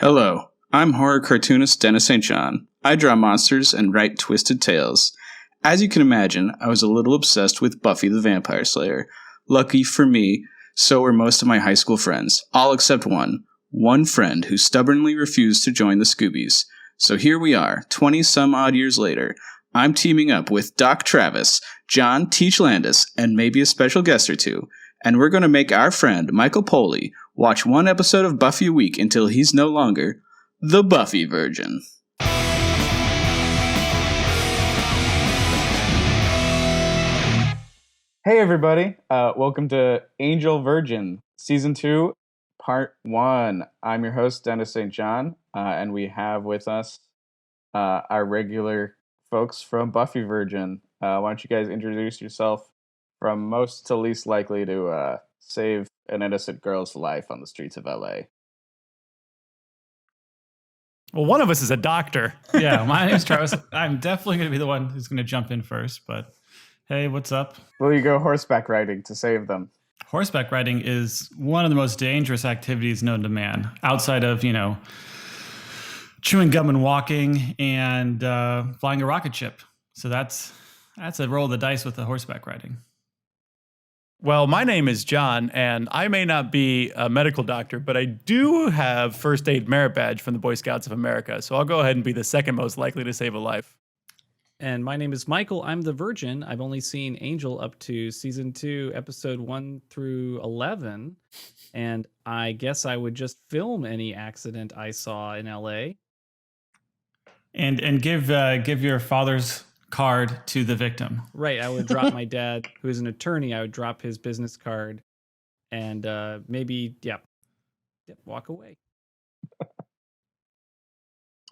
Hello, I'm horror cartoonist Dennis St. John. I draw monsters and write twisted tales. As you can imagine, I was a little obsessed with Buffy the Vampire Slayer. Lucky for me, so were most of my high school friends, all except one. One friend who stubbornly refused to join the Scoobies. So here we are, 20-some-odd years later. I'm teaming up with Doc Travis, John Teach Landis, and maybe a special guest or two. And we're going to make our friend, Michael Poley, watch one episode of Buffy a week until he's no longer the Buffy Virgin. Hey everybody, welcome to Angel Virgin, Season 2, Part 1. I'm your host, Dennis St. John, and we have with us our regular folks from Buffy Virgin. Why don't you guys introduce yourself from most to least likely to save an innocent girl's life on the streets of LA? Well, one of us is a doctor. Yeah, my name's Travis. I'm definitely going to be the one who's going to jump in first, but hey, what's up? Will you go horseback riding to save them? Horseback riding is one of the most dangerous activities known to man, outside of, chewing gum and walking and flying a rocket ship. So that's a roll of the dice with the horseback riding. Well, my name is John, and I may not be a medical doctor, but I do have first aid merit badge from the Boy Scouts of America. So I'll go ahead and be the second most likely to save a life. And my name is Michael. I'm the Virgin. I've only seen Angel up to Season 2, Episode 1 through 11. And I guess I would just film any accident I saw in LA. And give your father's card to the victim. Right. I would drop my dad, who is an attorney. I would drop his business card and maybe, walk away.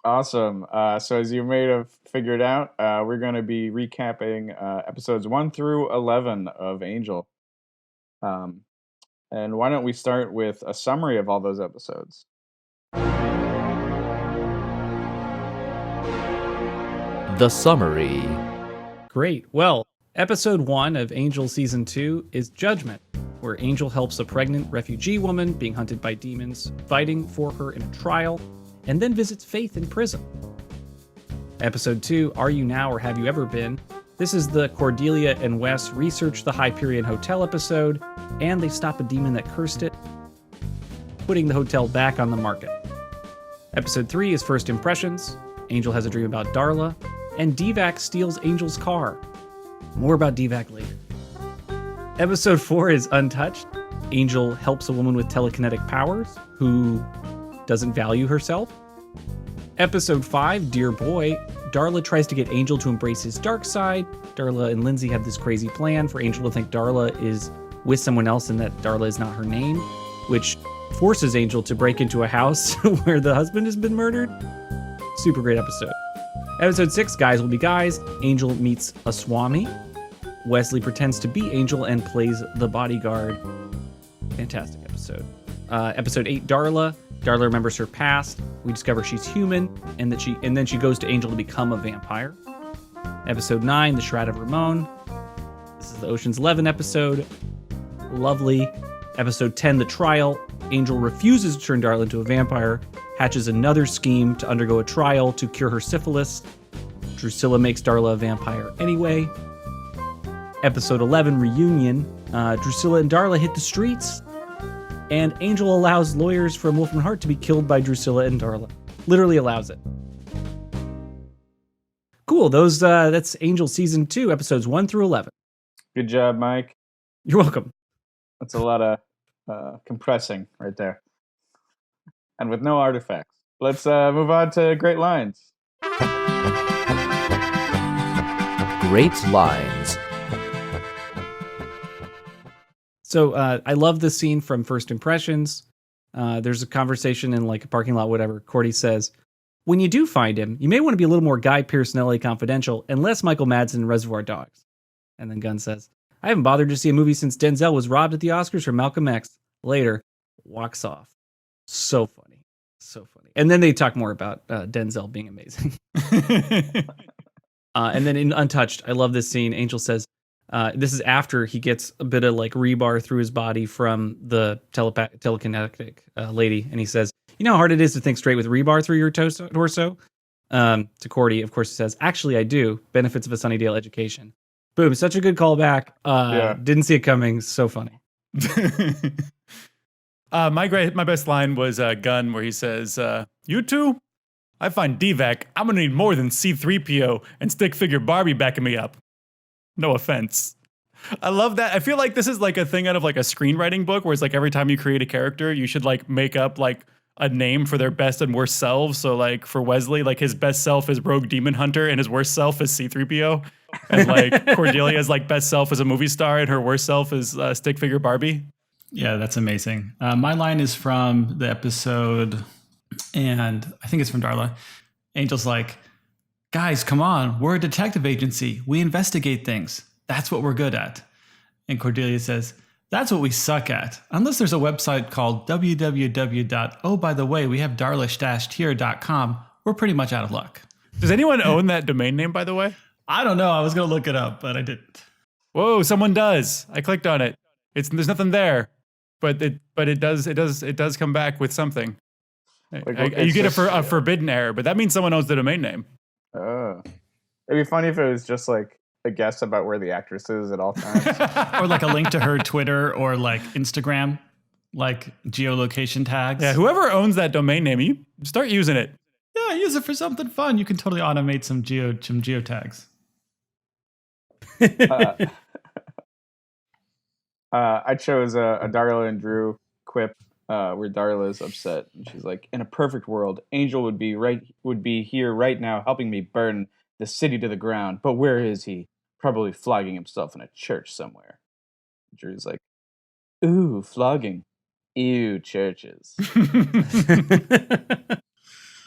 Awesome. So as you may have figured out, we're going to be recapping episodes 1 through 11 of Angel. And why don't we start with a summary of all those episodes? The summary. Great. Well, episode 1 of Angel Season 2 is Judgment, where Angel helps a pregnant refugee woman being hunted by demons, fighting for her in a trial, and then visits Faith in prison. Episode 2, Are You Now or Have You Ever Been? This is the Cordelia and Wes research the Hyperion Hotel episode, and they stop a demon that cursed it, putting the hotel back on the market. Episode 3 is First Impressions. Angel has a dream about Darla, and Divac steals Angel's car. More about Divac later. Episode 4 is Untouched. Angel helps a woman with telekinetic powers who doesn't value herself. Episode 5, Dear Boy. Darla tries to get Angel to embrace his dark side. Darla and Lindsay have this crazy plan for Angel to think Darla is with someone else and that Darla is not her name, which forces Angel to break into a house where the husband has been murdered. Super great episode. Episode 6, Guys Will Be Guys. Angel meets a Swami. Wesley pretends to be Angel and plays the bodyguard. Fantastic episode. Episode 8, Darla. Darla remembers her past. We discover she's human, and then she goes to Angel to become a vampire. Episode 9, The Shroud of Ramon. This is the Ocean's 11 episode. Lovely. Episode 10, The Trial. Angel refuses to turn Darla into a vampire, hatches another scheme to undergo a trial to cure her syphilis. Drusilla makes Darla a vampire anyway. Episode 11, Reunion. Drusilla and Darla hit the streets, and Angel allows lawyers from Wolfram Hart to be killed by Drusilla and Darla. Literally allows it. Cool. That's Angel Season 2, Episodes 1 through 11. Good job, Mike. You're welcome. That's a lot of compressing right there. And with no artifacts. Let's move on to Great Lines. Great Lines. So I love this scene from First Impressions. There's a conversation in like a parking lot, whatever. Cordy says, when you do find him, you may want to be a little more Guy Pearce in LA Confidential and less Michael Madsen in Reservoir Dogs. And then Gunn says, I haven't bothered to see a movie since Denzel was robbed at the Oscars for Malcolm X. Later, walks off. So funny. So funny. And then they talk more about Denzel being amazing. And then in Untouched, I love this scene. Angel says, this is after he gets a bit of like rebar through his body from the telekinetic lady. And he says, You know how hard it is to think straight with rebar through your torso? To Cordy, of course, he says, actually, I do. Benefits of a Sunnydale education. Boom. Such a good callback. Didn't see it coming. So funny. My best line was Gunn, where he says, "You two, I find DVAC. I'm gonna need more than C-3PO and stick figure Barbie backing me up. No offense." I love that. I feel like this is like a thing out of like a screenwriting book, where it's like every time you create a character, you should like make up like a name for their best and worst selves. So like for Wesley, like his best self is Rogue Demon Hunter, and his worst self is C-3PO. And like Cordelia's like best self is a movie star, and her worst self is stick figure Barbie. Yeah, that's amazing. My line is from the episode, and I think it's from Darla. Angel's like, guys, come on. We're a detective agency. We investigate things. That's what we're good at. And Cordelia says, that's what we suck at. Unless there's a website called www.ohbytheway, we have darlish-here.com, we're pretty much out of luck. Does anyone own that domain name, by the way? I don't know. I was going to look it up, but I didn't. Whoa, someone does. I clicked on it. There's nothing there, but it does come back with something. You get a forbidden error, but that means someone owns the domain name. Oh, it'd be funny if it was just like a guess about where the actress is at all times. Or like a link to her Twitter or like Instagram, like geolocation tags. Yeah, whoever owns that domain name, you start using it. Yeah, use it for something fun. You can totally automate some geotags. I chose a Darla and Drew quip where Darla is upset, and she's like, "In a perfect world, Angel would be here right now, helping me burn the city to the ground. But where is he? Probably flogging himself in a church somewhere." Drew's like, "Ooh, flogging. Ew, churches."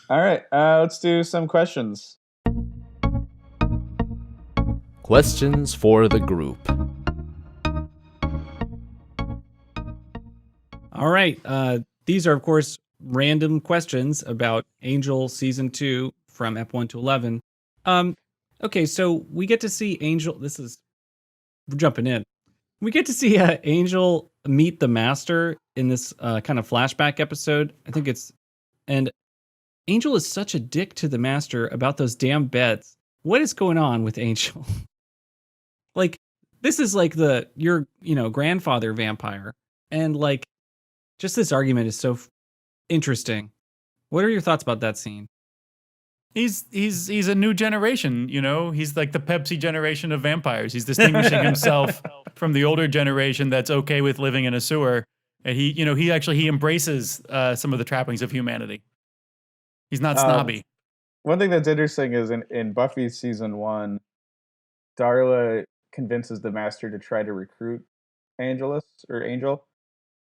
All right, let's do some questions. Questions for the group. All right. These are, of course, random questions about Angel Season 2 from Ep 1 to 11. Okay, so we get to see Angel. We're jumping in. We get to see Angel meet the Master in this kind of flashback episode. And Angel is such a dick to the Master about those damn beds. What is going on with Angel? Like, this is like your grandfather vampire. And like, just this argument is so interesting. What are your thoughts about that scene? He's a new generation, you know. He's like the Pepsi generation of vampires. He's distinguishing himself from the older generation that's okay with living in a sewer, and he embraces some of the trappings of humanity. He's not snobby. One thing that's interesting is in Buffy season 1, Darla convinces the Master to try to recruit Angel,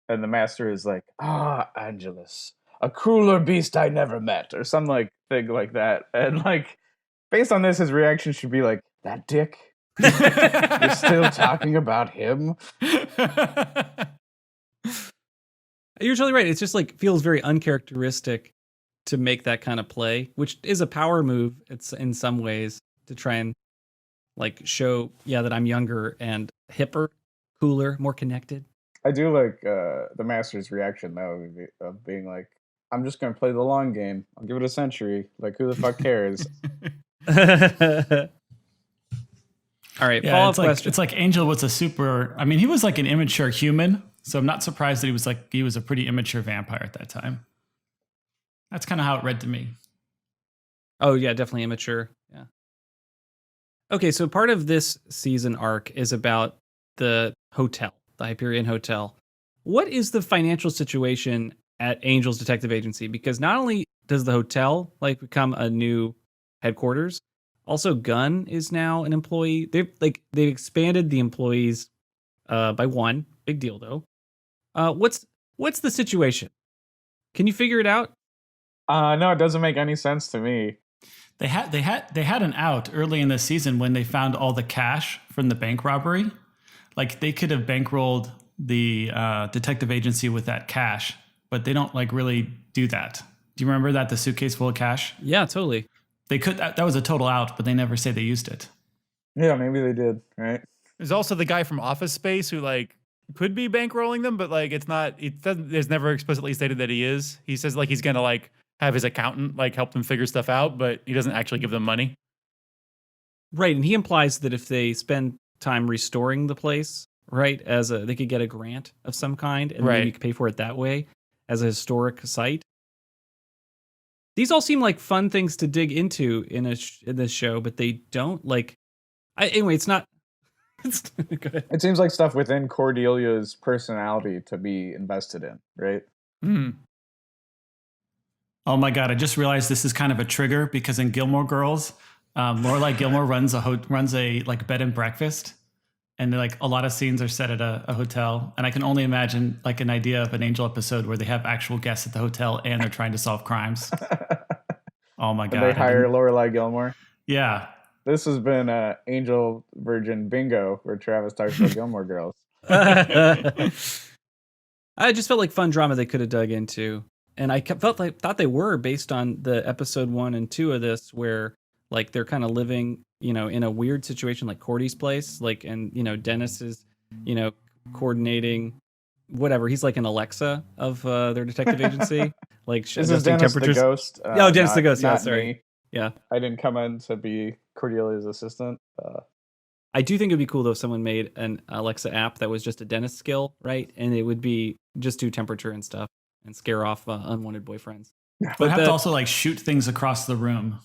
and the Master is like, Angelus, a crueler beast I never met, or some like thing like that. And like, based on this, his reaction should be like, that dick? You're still talking about him? You're totally right. It's just like feels very uncharacteristic to make that kind of play, which is a power move. It's in some ways to try and like show, that I'm younger and hipper, cooler, more connected. I do like the Master's reaction though, of being like, I'm just going to play the long game. I'll give it a century. Like, who the fuck cares? All right, follow-up question. It's like Angel was he was like an immature human, so I'm not surprised that he was a pretty immature vampire at that time. That's kind of how it read to me. Oh, yeah, definitely immature. Yeah. Okay, so part of this season arc is about the hotel, the Hyperion Hotel. What is the financial situation at Angel's detective agency? Because not only does the hotel like become a new headquarters, also Gunn is now an employee. They've expanded the employees by one. Big deal though. What's the situation? Can you figure it out? No, it doesn't make any sense to me. They had an out early in the season when they found all the cash from the bank robbery. Like they could have bankrolled the detective agency with that cash, but they don't like really do that. Do you remember that, the suitcase full of cash? Yeah, totally. They could. That was a total out, but they never say they used it. Yeah, maybe they did. Right. There's also the guy from Office Space who like could be bankrolling them, but like it's not. It doesn't. There's never explicitly stated that he is. He says like he's gonna like have his accountant like help them figure stuff out, but he doesn't actually give them money. Right, and he implies that if they spend time restoring the place, right, they could get a grant of some kind, and maybe pay for it that way as a historic site. These all seem like fun things to dig into in this show, but they don't like. Anyway, it's not. Go ahead. It seems like stuff within Cordelia's personality to be invested in, right? Mm. Oh my God, I just realized this is kind of a trigger because in Gilmore Girls, Lorelai Gilmore runs a like bed and breakfast, and like a lot of scenes are set at a hotel, and I can only imagine like an idea of an Angel episode where they have actual guests at the hotel and they're trying to solve crimes. Oh my God. And they hire Lorelai Gilmore. Yeah. This has been Angel Virgin Bingo, where Travis talks about Gilmore Girls. I just felt like fun drama they could have dug into, and I thought they were based on the episode 1 and 2 of this, where like they're kind of living, in a weird situation like Cordy's place, like, and Dennis is, coordinating whatever. He's like an Alexa of their detective agency, like this is Dennis the Ghost. Dennis the Ghost. Yeah, sorry. Me. Yeah, I didn't come in to be Cordelia's assistant. I do think it'd be cool though if someone made an Alexa app that was just a dentist skill, right? And it would be just do temperature and stuff and scare off unwanted boyfriends. But have to also like shoot things across the room.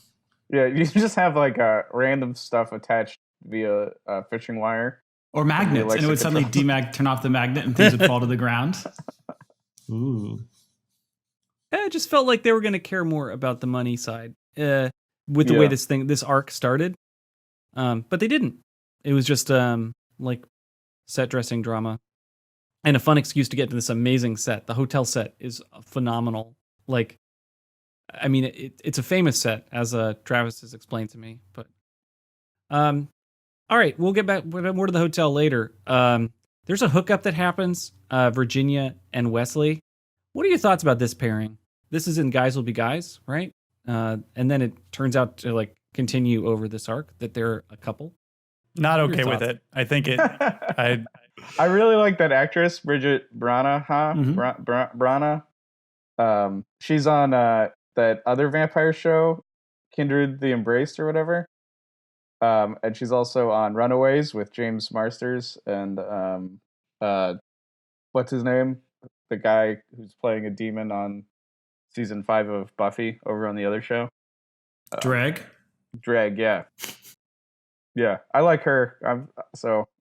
Yeah, you just have like random stuff attached via fishing wire. Or magnets, and it would suddenly turn off the magnet and things would fall to the ground. Ooh. It just felt like they were going to care more about the money side with the way this arc started. But they didn't. It was just like set dressing drama and a fun excuse to get to this amazing set. The hotel set is phenomenal. Like, I mean, it's a famous set, as Travis has explained to me. But all right, we'll get back more to the hotel later. There's a hookup that happens, Virginia and Wesley. What are your thoughts about this pairing? This is in Guys Will Be Guys, right? And then it turns out to like continue over this arc that they're a couple. Not okay with it. I think it. I really like that actress, Bridget Brana. Brana. She's on that other vampire show, Kindred the Embraced or whatever. And she's also on Runaways with James Marsters and what's his name? The guy who's playing a demon on season 5 of Buffy over on the other show. Drag, yeah. Yeah, I like her.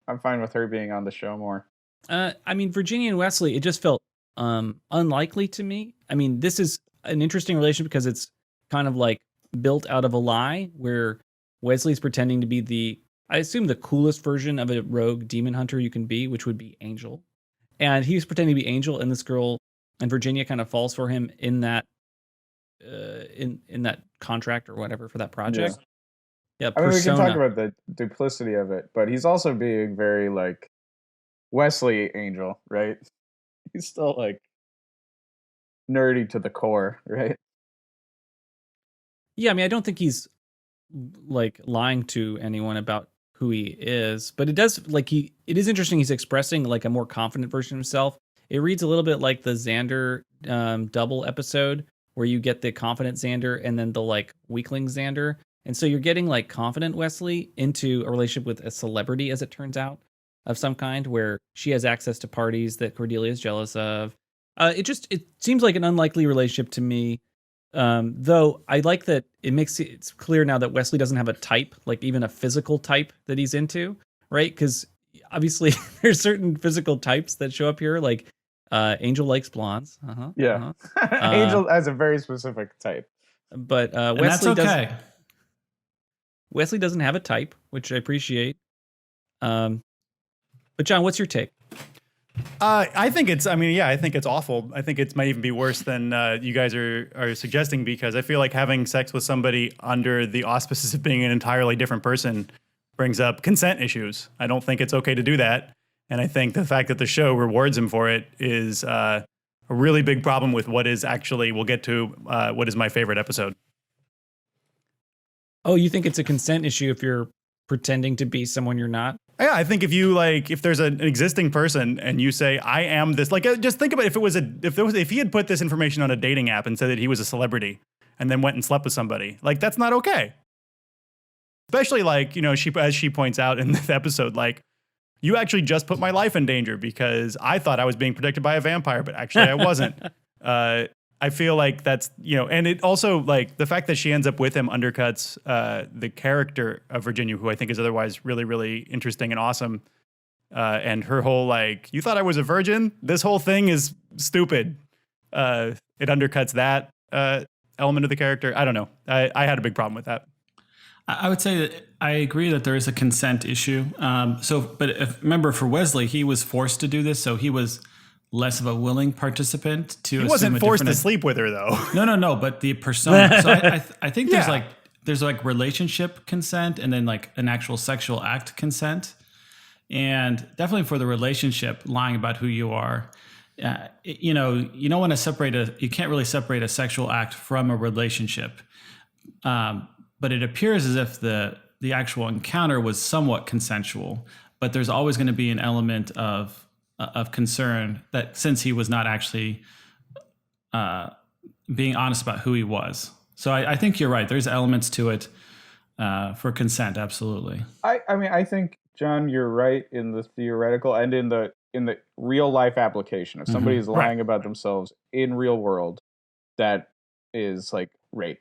I'm fine with her being on the show more. I mean, Virginia and Wesley, it just felt unlikely to me. I mean, this is an interesting relationship because it's kind of like built out of a lie where Wesley's pretending to be I assume the coolest version of a rogue demon hunter you can be, which would be Angel. And he's pretending to be Angel, and this girl and Virginia kind of falls for him in that in that contract or whatever for that project. Yeah, I mean, we can talk about the duplicity of it, but he's also being very like Wesley Angel, right? He's still like nerdy to the core, right? Yeah, I mean, I don't think he's like lying to anyone about who he is, but it does like it is interesting. He's expressing like a more confident version of himself. It reads a little bit like the Xander double episode where you get the confident Xander and then the like weakling Xander. And so you're getting like confident Wesley into a relationship with a celebrity, as it turns out, of some kind, where she has access to parties that Cordelia is jealous of. It seems like an unlikely relationship to me. Though I like that it's clear now that Wesley doesn't have a type, like even a physical type that he's into, right? Because obviously there's certain physical types that show up here, like Angel likes blondes. Angel has a very specific type. But Wesley Wesley doesn't have a type, which I appreciate. But John, what's your take? I think it's awful. I think it might even be worse than you guys are suggesting, because I feel like having sex with somebody under the auspices of being an entirely different person brings up consent issues. I don't think it's okay to do that. And I think the fact that the show rewards him for it is a really big problem with what is actually, we'll get to what is my favorite episode. Oh, you think it's a consent issue if you're pretending to be someone you're not? Yeah, I think if there's an existing person and you say I am this, like just think about if he had put this information on a dating app and said that he was a celebrity and then went and slept with somebody, like that's not okay. Especially like, as she points out in this episode, like you actually just put my life in danger because I thought I was being protected by a vampire, but actually I wasn't. I feel like that's, and it also like the fact that she ends up with him undercuts the character of Virginia, who I think is otherwise really, really interesting and awesome. And her whole like, you thought I was a virgin? This whole thing is stupid. It undercuts that element of the character. I don't know. I had a big problem with that. I would say that I agree that there is a consent issue. Remember, for Wesley, he was forced to do this, so he was less of a willing participant to. He wasn't forced to sleep with her, though. No. But the persona. So I think there's like relationship consent and then like an actual sexual act consent, and definitely for the relationship, lying about who you are. You don't want to separate you can't really separate a sexual act from a relationship. But it appears as if the actual encounter was somewhat consensual, but there's always going to be an element of concern that since he was not actually being honest about who he was. So I think you're right. There's elements to it for consent, absolutely. I mean, I think, John, you're right in the theoretical and in the real life application. If somebody is lying about themselves in real world, that is like rape.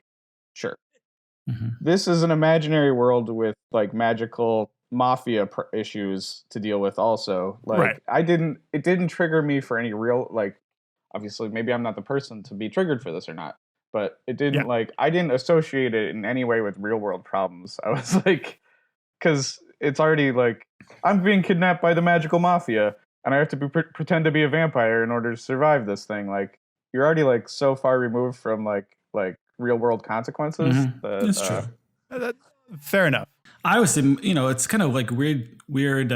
Sure. Mm-hmm. This is an imaginary world with like magical mafia issues to deal with also. Like it didn't trigger me for any real, like, obviously maybe I'm not the person to be triggered for this or not, but it didn't I didn't associate it in any way with real world problems. I was like, because it's already like, I'm being kidnapped by the magical mafia and I have to pretend to be a vampire in order to survive this thing. Like, you're already like so far removed from like real world consequences. Mm-hmm. That's true. Fair enough. I always say, it's kind of like weird.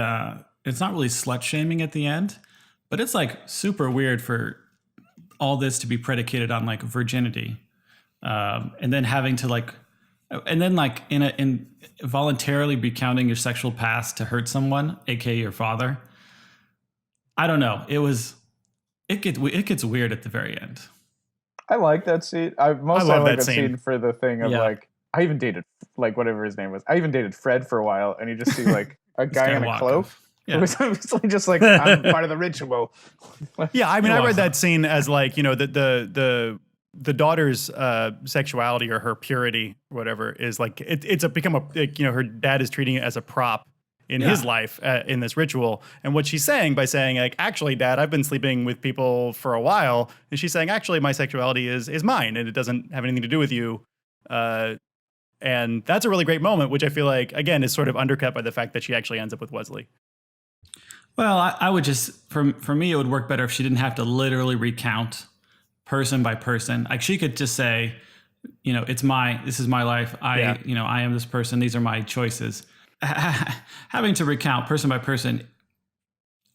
It's not really slut shaming at the end, but it's like super weird for all this to be predicated on like virginity, and then having to like, and then like in voluntarily recounting your sexual past to hurt someone, aka your father. I don't know. It gets weird at the very end. I like that scene. I like that scene for the thing of like, I even dated like whatever his name was. I even dated Fred for a while, and you just see like a guy in a cloak. Yeah. It was just like, I'm part of the ritual. Yeah, I mean, I read that scene as like, the daughter's sexuality or her purity, or whatever, is like it's her dad is treating it as a prop in his life in this ritual. And what she's saying by saying like, actually, Dad, I've been sleeping with people for a while. And she's saying, actually, my sexuality is mine and it doesn't have anything to do with you. And that's a really great moment, which I feel like, again, is sort of undercut by the fact that she actually ends up with Wesley. Well, I would just, for me, it would work better if she didn't have to literally recount person by person. Like she could just say, this is my life. I am this person. These are my choices. Having to recount person by person,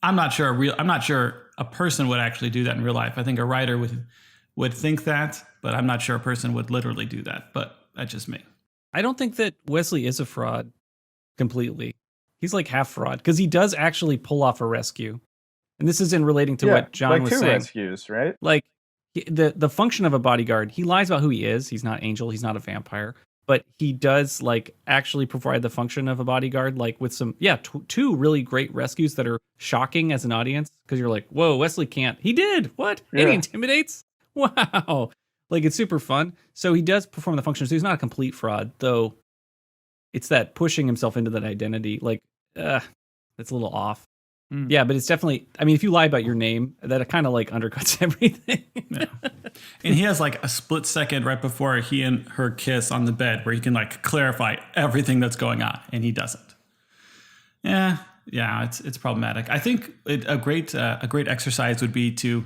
I'm not sure a person would actually do that in real life. I think a writer would think that, but I'm not sure a person would literally do that. But that's just me. I don't think that Wesley is a fraud completely. He's like half fraud because he does actually pull off a rescue. And this is in relating to what John was saying. Like 2 rescues, right? Like the function of a bodyguard, he lies about who he is. He's not Angel. He's not a vampire. But he does like actually provide the function of a bodyguard, like with some, 2 really great rescues that are shocking as an audience. Because you're like, whoa, Wesley can't. He did. What? Yeah. And he intimidates? Wow. Like, it's super fun. So he does perform the function. So he's not a complete fraud, though. It's that pushing himself into that identity. Like, that's a little off. Mm. Yeah, but it's definitely, I mean, if you lie about your name, that kind of like undercuts everything. Yeah. And he has like a split second right before he and her kiss on the bed where he can like clarify everything that's going on, and he doesn't. Yeah, it's problematic. I think a great exercise would be to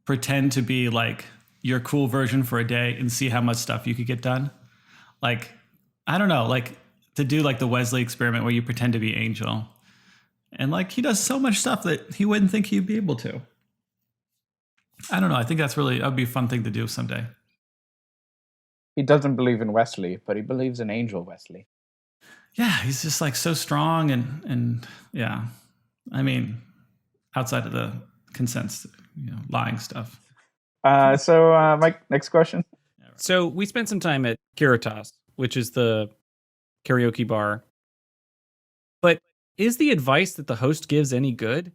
pretend to be like your cool version for a day and see how much stuff you could get done. Like, I don't know, like to do like the Wesley experiment where you pretend to be Angel. And like he does so much stuff that he wouldn't think he'd be able to. I don't know. I think that would be a fun thing to do someday. He doesn't believe in Wesley, but he believes in Angel Wesley. yeah, he's just like so strong and yeah. I mean, outside of the consent, lying stuff. So Mike, next question. So we spent some time at Caritas, which is the karaoke bar. But is the advice that the host gives any good?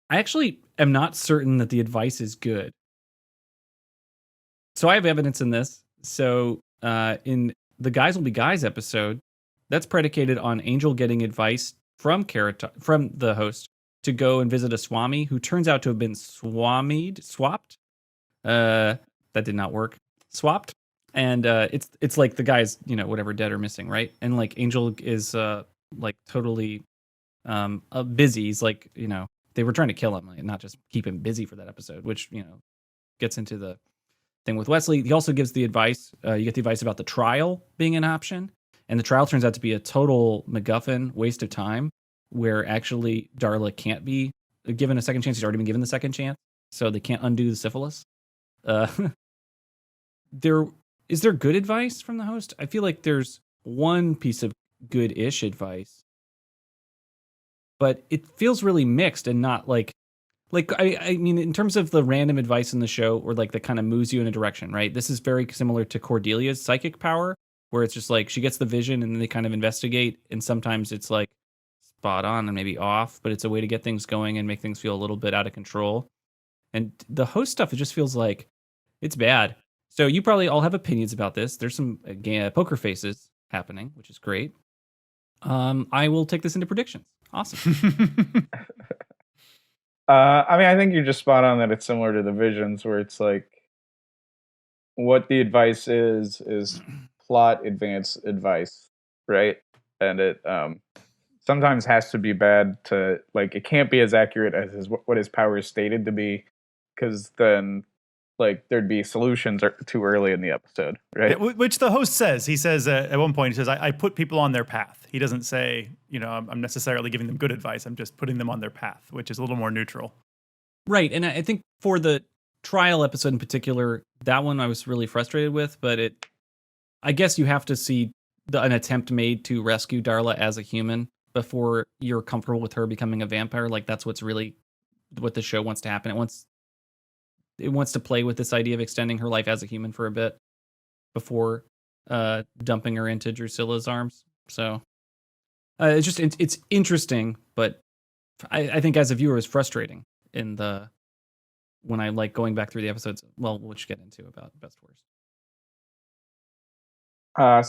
I actually am not certain that the advice is good. So I have evidence in this. So in the Guys Will Be Guys episode, that's predicated on Angel getting advice from the host to go and visit a swami who turns out to have been swapped. That did not work. Swapped. And it's like the guy's, whatever, dead or missing, right? And like Angel is like totally busy. He's like, they were trying to kill him, like, not just keep him busy for that episode, which, gets into the thing with Wesley. He also gives the advice. You get the advice about the trial being an option. And the trial turns out to be a total MacGuffin, waste of time, where actually Darla can't be given a second chance. He's already been given the second chance, so they can't undo the syphilis. Is there good advice from the host? I feel like there's one piece of good-ish advice, but it feels really mixed and not like I mean, in terms of the random advice in the show, or like that kind of moves you in a direction, right? This is very similar to Cordelia's psychic power, where it's just like she gets the vision and then they kind of investigate, and sometimes it's like spot on and maybe off, but it's a way to get things going and make things feel a little bit out of control. And the host stuff, it just feels like it's bad. So you probably all have opinions about this. There's some poker faces happening, which is great. I will take this into predictions. Awesome. I mean, I think you're just spot on that it's similar to the Visions, where it's like what the advice is plot advance advice, right? And it sometimes has to be bad to, like, it can't be as accurate as what his power is stated to be, because then like there'd be solutions too early in the episode, right? Yeah, which the host says. He says at one point, he says, I put people on their path. He doesn't say, I'm necessarily giving them good advice. I'm just putting them on their path, which is a little more neutral. Right. And I think for the trial episode in particular, that one I was really frustrated with, but I guess you have to see an attempt made to rescue Darla as a human before you're comfortable with her becoming a vampire. Like, that's what's really what the show wants to happen. It wants to play with this idea of extending her life as a human for a bit before dumping her into Drusilla's arms. So it's interesting, but I think as a viewer, it's frustrating when I like going back through the episodes. Well, which get into about best worst.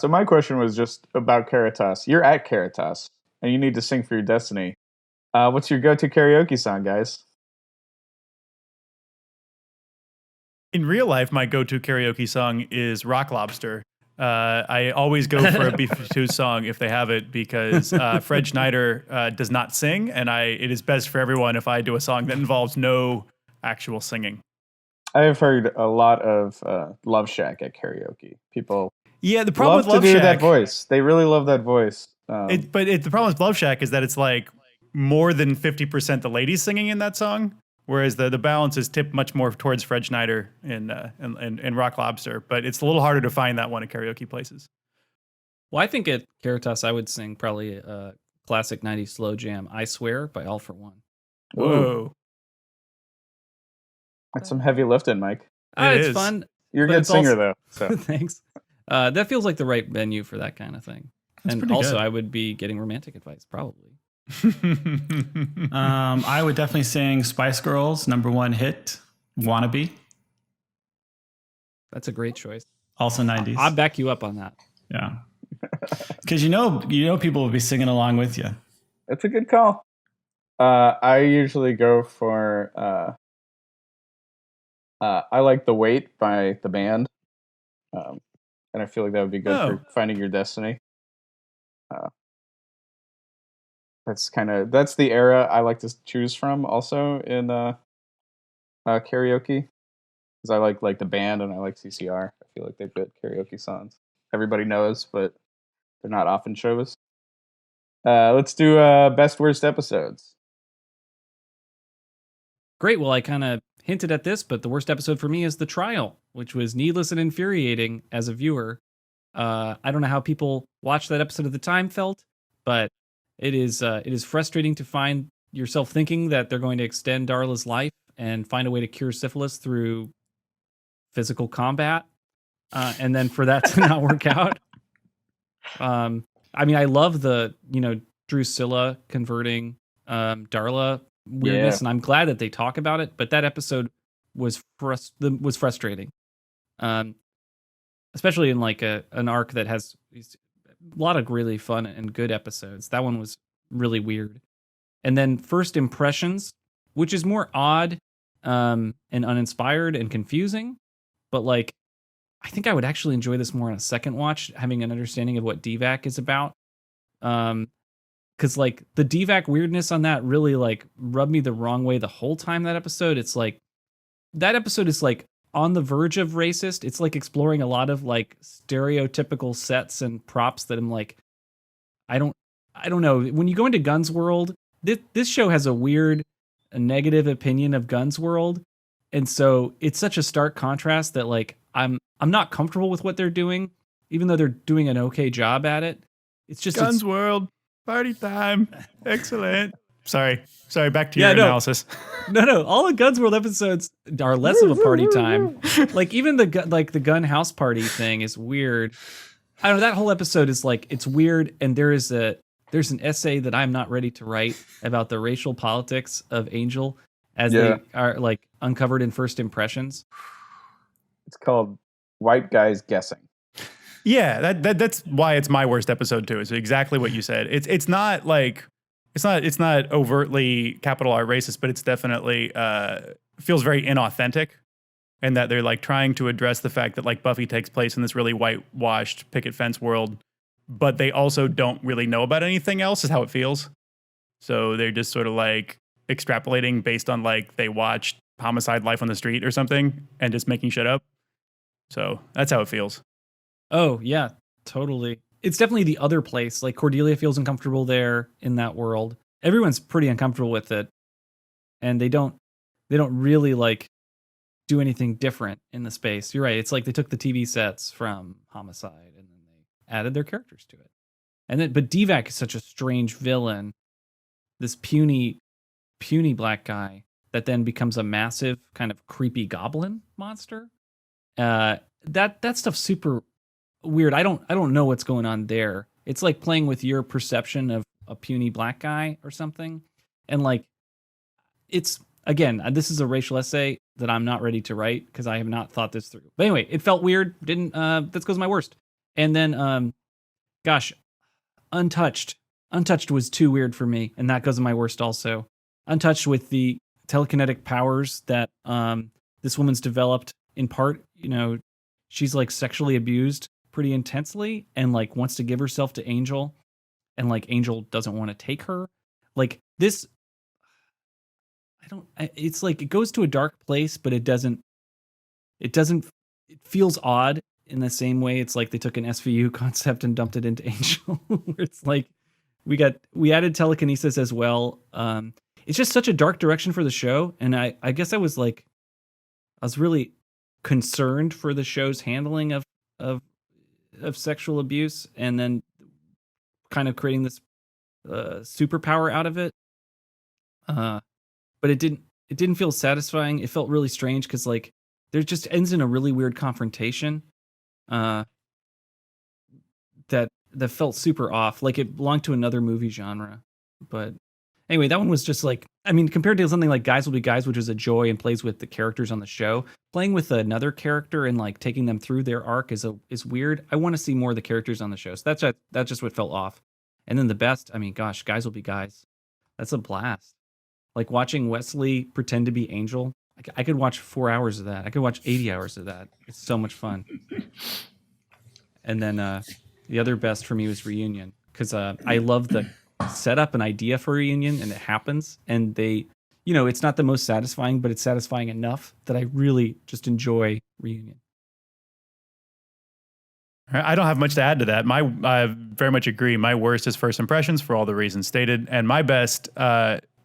So my question was just about Caritas. You're at Caritas, and you need to sing for your destiny. What's your go-to karaoke song, guys? In real life, my go-to karaoke song is Rock Lobster. I always go for a B-52 song if they have it, because Fred Schneider does not sing, and it is best for everyone if I do a song that involves no actual singing. I have heard a lot of Love Shack at karaoke. People the problem with love Love to do Shack, that voice. They really love that voice. The problem with Love Shack is that it's like more than 50% the ladies singing in that song, whereas the balance is tipped much more towards Fred Schneider in Rock Lobster. But it's a little harder to find that one at karaoke places. Well, I think at Caritas, I would sing probably a classic 90s slow jam, I Swear, by All for One. Whoa. That's some heavy lifting, Mike. It's fun. You're a good singer, though. So. Thanks. That feels like the right venue for that kind of thing. That's and pretty also, good. I would be getting romantic advice, probably. I would definitely sing Spice Girls' #1 hit, Wannabe. That's a great choice. Also 90s. I'll back you up on that. Yeah. Because people will be singing along with you. That's a good call. I usually go for I like The Wait by the band. And I feel like that would be good for finding your destiny. That's the era I like to choose from also in karaoke, because I like the band and I like CCR. I feel like they're good karaoke songs. Everybody knows, but they're not often shows. Let's do best worst episodes. Great. Well, I kind of hinted at this, but the worst episode for me is The Trial, which was needless and infuriating as a viewer. I don't know how people watched that episode at the time felt, but it is frustrating to find yourself thinking that they're going to extend Darla's life and find a way to cure syphilis through physical combat, and then for that to not work out. I mean, I love the Drusilla converting Darla weirdness, and I'm glad that they talk about it. But that episode was frustrating, especially in like an arc that has a lot of really fun and good episodes. That one was really weird. And then First Impressions, which is more odd and uninspired and confusing, but like I think I would actually enjoy this more on a second watch, having an understanding of what DVAC is about. Because like the DVAC weirdness on that really like rubbed me the wrong way the whole time that episode. It's like that episode is like on the verge of racist. It's like exploring a lot of like stereotypical sets and props that I'm like, I don't know. When you go into Guns World, this show has a negative opinion of Guns World. And so it's such a stark contrast that like I'm not comfortable with what they're doing, even though they're doing an okay job at it. It's just Guns World, party time, excellent. Sorry, back to your analysis. No, all the Guns World episodes are less of a party time. Like even the gun house party thing is weird. I don't know, that whole episode is like, it's weird, and there's an essay that I'm not ready to write about the racial politics of Angel as they are like uncovered in First Impressions. It's called White Guys Guessing. Yeah, that's why it's my worst episode too. It's exactly what you said. It's not like it's not overtly capital R racist, but it's definitely feels very inauthentic, and that they're like trying to address the fact that like Buffy takes place in this really whitewashed picket fence world, but they also don't really know about anything else, is how it feels. So they're just sort of like extrapolating based on like they watched Homicide: Life on the Street or something and just making shit up. So that's how it feels. Oh, yeah, totally. It's definitely the other place. Like Cordelia feels uncomfortable there in that world. Everyone's pretty uncomfortable with it. And they don't really like do anything different in the space. You're right. It's like they took the TV sets from Homicide and then they added their characters to it. But DVAC is such a strange villain. This puny black guy that then becomes a massive kind of creepy goblin monster. That stuff's super weird. I don't know what's going on there. It's like playing with your perception of a puny black guy or something. And like, it's, again, this is a racial essay that I'm not ready to write because I have not thought this through. But anyway, it felt weird. That goes to my worst. And then, Untouched. Untouched was too weird for me, and that goes to my worst also. Untouched with the telekinetic powers that this woman's developed in part, she's like sexually abused pretty intensely and like wants to give herself to Angel, and like Angel doesn't want to take her. Like this, it's like it goes to a dark place, but it feels odd in the same way. It's like they took an SVU concept and dumped it into Angel, where it's like we added telekinesis as well. It's just such a dark direction for the show, and I guess I was really concerned for the show's handling of sexual abuse, and then kind of creating this superpower out of it. But it didn't feel satisfying. It felt really strange because like there just ends in a really weird confrontation that felt super off. Like it belonged to another movie genre. But anyway, that one was just like, I mean, compared to something like Guys Will Be Guys, which is a joy and plays with the characters on the show, playing with another character and like taking them through their arc is weird. I want to see more of the characters on the show. So that's just what felt off. And then the best, I mean, gosh, Guys Will Be Guys. That's a blast. Like watching Wesley pretend to be Angel. I could watch 4 hours of that. I could watch 80 hours of that. It's so much fun. And then the other best for me was Reunion, because I love the set up an idea for Reunion and it happens, and they, it's not the most satisfying, but it's satisfying enough that I really just enjoy Reunion. I don't have much to add to that. I very much agree. My worst is First Impressions for all the reasons stated, and my best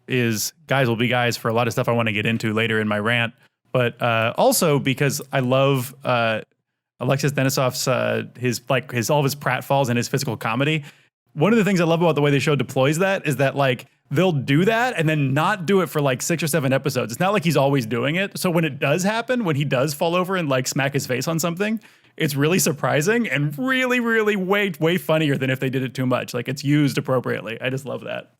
is Guys Will Be Guys for a lot of stuff I want to get into later in my rant, but also because I love Alexis Denisov's all of his pratfalls and his physical comedy. one of the things I love about the way the show deploys that is that like they'll do that and then not do it for like 6 or 7 episodes. It's not like he's always doing it. So when it does happen, when he does fall over and like smack his face on something, it's really surprising and really, really way funnier than if they did it too much. Like it's used appropriately. I just love that.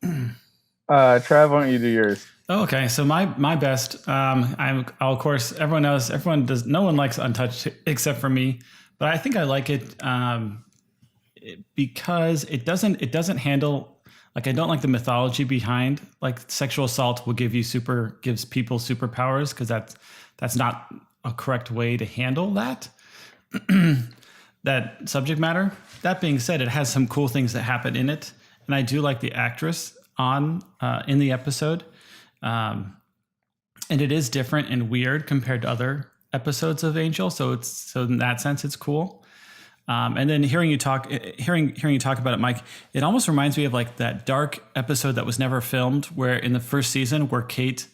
Trav, why don't you do yours? Okay, so my best. I'll, of course, everyone knows. No one likes Untouched except for me, but I think I like it because it doesn't handle, like, I don't like the mythology behind, like, sexual assault will gives people superpowers, because that's not a correct way to handle that that subject matter. That being said, it has some cool things that happen in it, and I do like the actress in the episode, and it is different and weird compared to other episodes of Angel, so in that sense it's cool. And then hearing you talk about it, Mike, it almost reminds me of like that dark episode that was never filmed, where in the first season, where Kate,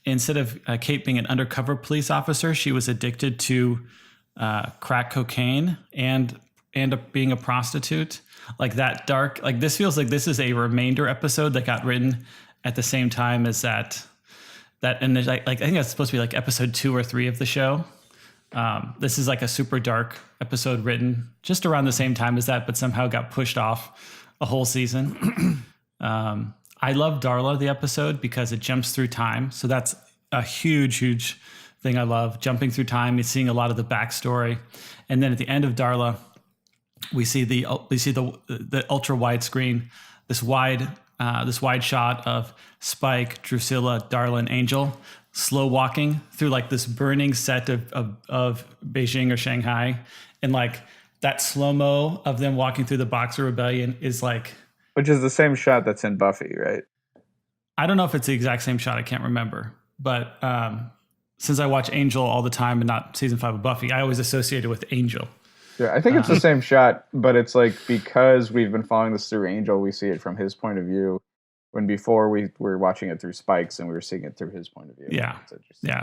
instead of Kate being an undercover police officer, she was addicted to crack cocaine and being a prostitute. Like that dark, like this feels like this is a remainder episode that got written at the same time as that, and there's like I think that's supposed to be like episode 2 or 3 of the show. This is like a super dark episode written just around the same time as that, but somehow got pushed off a whole season. I love Darla, the episode, because it jumps through time. So that's a huge thing I love, jumping through time and seeing a lot of the backstory. And then at the end of Darla, we see the ultra wide screen, this wide shot of Spike, Drusilla, Darla, and Angel slow walking through like this burning set of Beijing or Shanghai, and like that slow-mo of them walking through the Boxer Rebellion is like, which is the same shot that's in Buffy, right? I don't know if it's the exact same shot, I can't remember, but since I watch Angel all the time and not season 5 of Buffy, I always associate it with Angel. Yeah, I think it's the same shot, but it's like, because we've been following this through Angel, we see it from his point of view, when before we were watching it through Spike's and we were seeing it through his point of view. Yeah.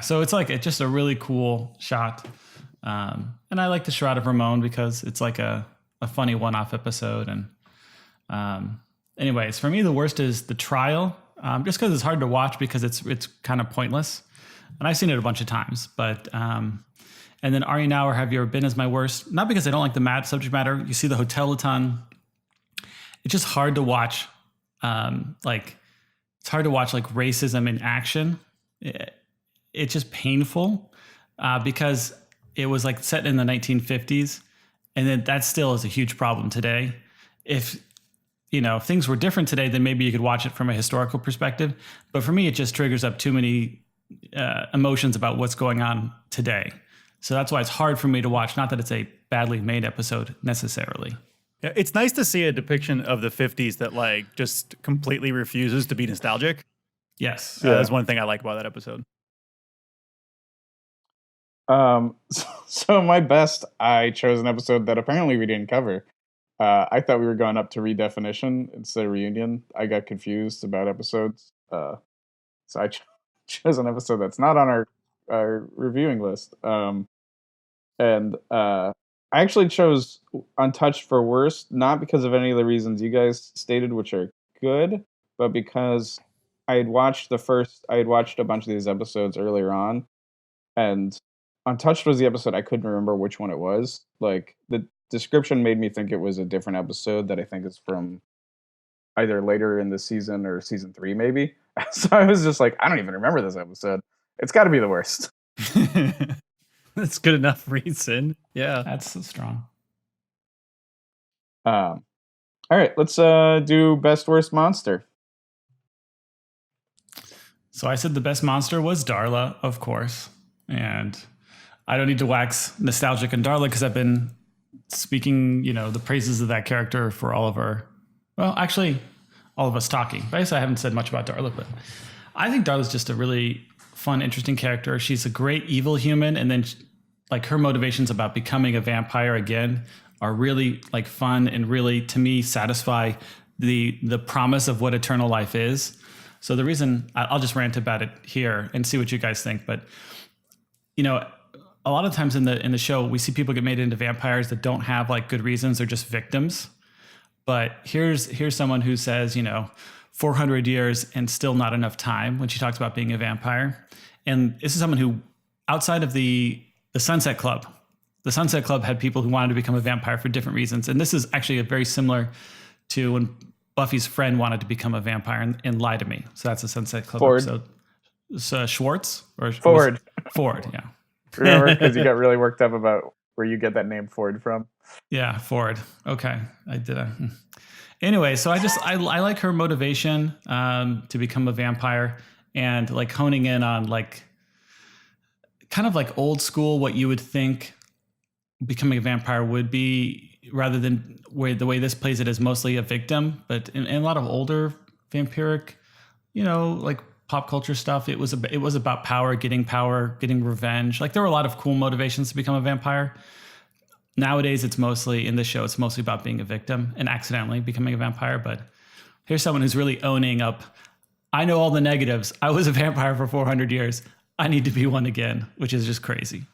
So it's like, it's just a really cool shot. And I like the Shroud of Ramon because it's like a funny one-off episode. And anyways, for me, the worst is the trial, just because it's hard to watch because it's kind of pointless. And I've seen it a bunch of times, but and then Are You Now or Have You Ever Been is my worst. Not because I don't like the subject matter. You see the hotel a ton. It's just hard to watch. It's hard to watch like racism in action. It's just painful because it was like set in the 1950s, and then that still is a huge problem today. If things were different today, then maybe you could watch it from a historical perspective. But for me, it just triggers up too many emotions about what's going on today. So that's why it's hard for me to watch. Not that it's a badly made episode necessarily. Yeah, it's nice to see a depiction of the 50s that like just completely refuses to be nostalgic. Yes. That's one thing I like about that episode. So my best, I chose an episode that apparently we didn't cover. I thought we were going up to Redefinition instead of Reunion. I got confused about episodes. So I chose an episode that's not on our reviewing list. I actually chose Untouched for worst, not because of any of the reasons you guys stated, which are good, but because I had watched a bunch of these episodes earlier on, and Untouched was the episode I couldn't remember which one it was. Like, the description made me think it was a different episode that I think is from either later in the season or season 3, maybe. So I was just like, I don't even remember this episode. It's got to be the worst. That's good enough reason. Yeah. That's so strong. All right, let's do best worst monster. So I said the best monster was Darla, of course. And I don't need to wax nostalgic on Darla because I've been speaking, the praises of that character for all of us talking. But I guess I haven't said much about Darla, but I think Darla's just a really fun, interesting character. She's a great evil human, and then like her motivations about becoming a vampire again are really like fun and really, to me, satisfy the promise of what eternal life is. So the reason I'll just rant about it here and see what you guys think, but a lot of times in the show, we see people get made into vampires that don't have like good reasons. They're just victims. But here's someone who says, 400 years and still not enough time when she talks about being a vampire. And this is someone who, outside of the Sunset Club, the Sunset Club had people who wanted to become a vampire for different reasons. And this is actually very similar to when Buffy's friend wanted to become a vampire and lie to me. So that's a Sunset Club Ford. episode. So Schwartz or Ford. Ford, yeah. Remember, because you got really worked up about where you get that name Ford from. Yeah, Ford. Okay, I did. Anyway, so I like her motivation to become a vampire and like honing in on like kind of like old school what you would think becoming a vampire would be, rather than the way this plays it as mostly a victim. But in a lot of older vampiric, like pop culture stuff, it was about power, getting revenge. Like there were a lot of cool motivations to become a vampire. Nowadays, it's mostly about being a victim and accidentally becoming a vampire. But here's someone who's really owning up. I know all the negatives. I was a vampire for 400 years. I need to be one again, which is just crazy.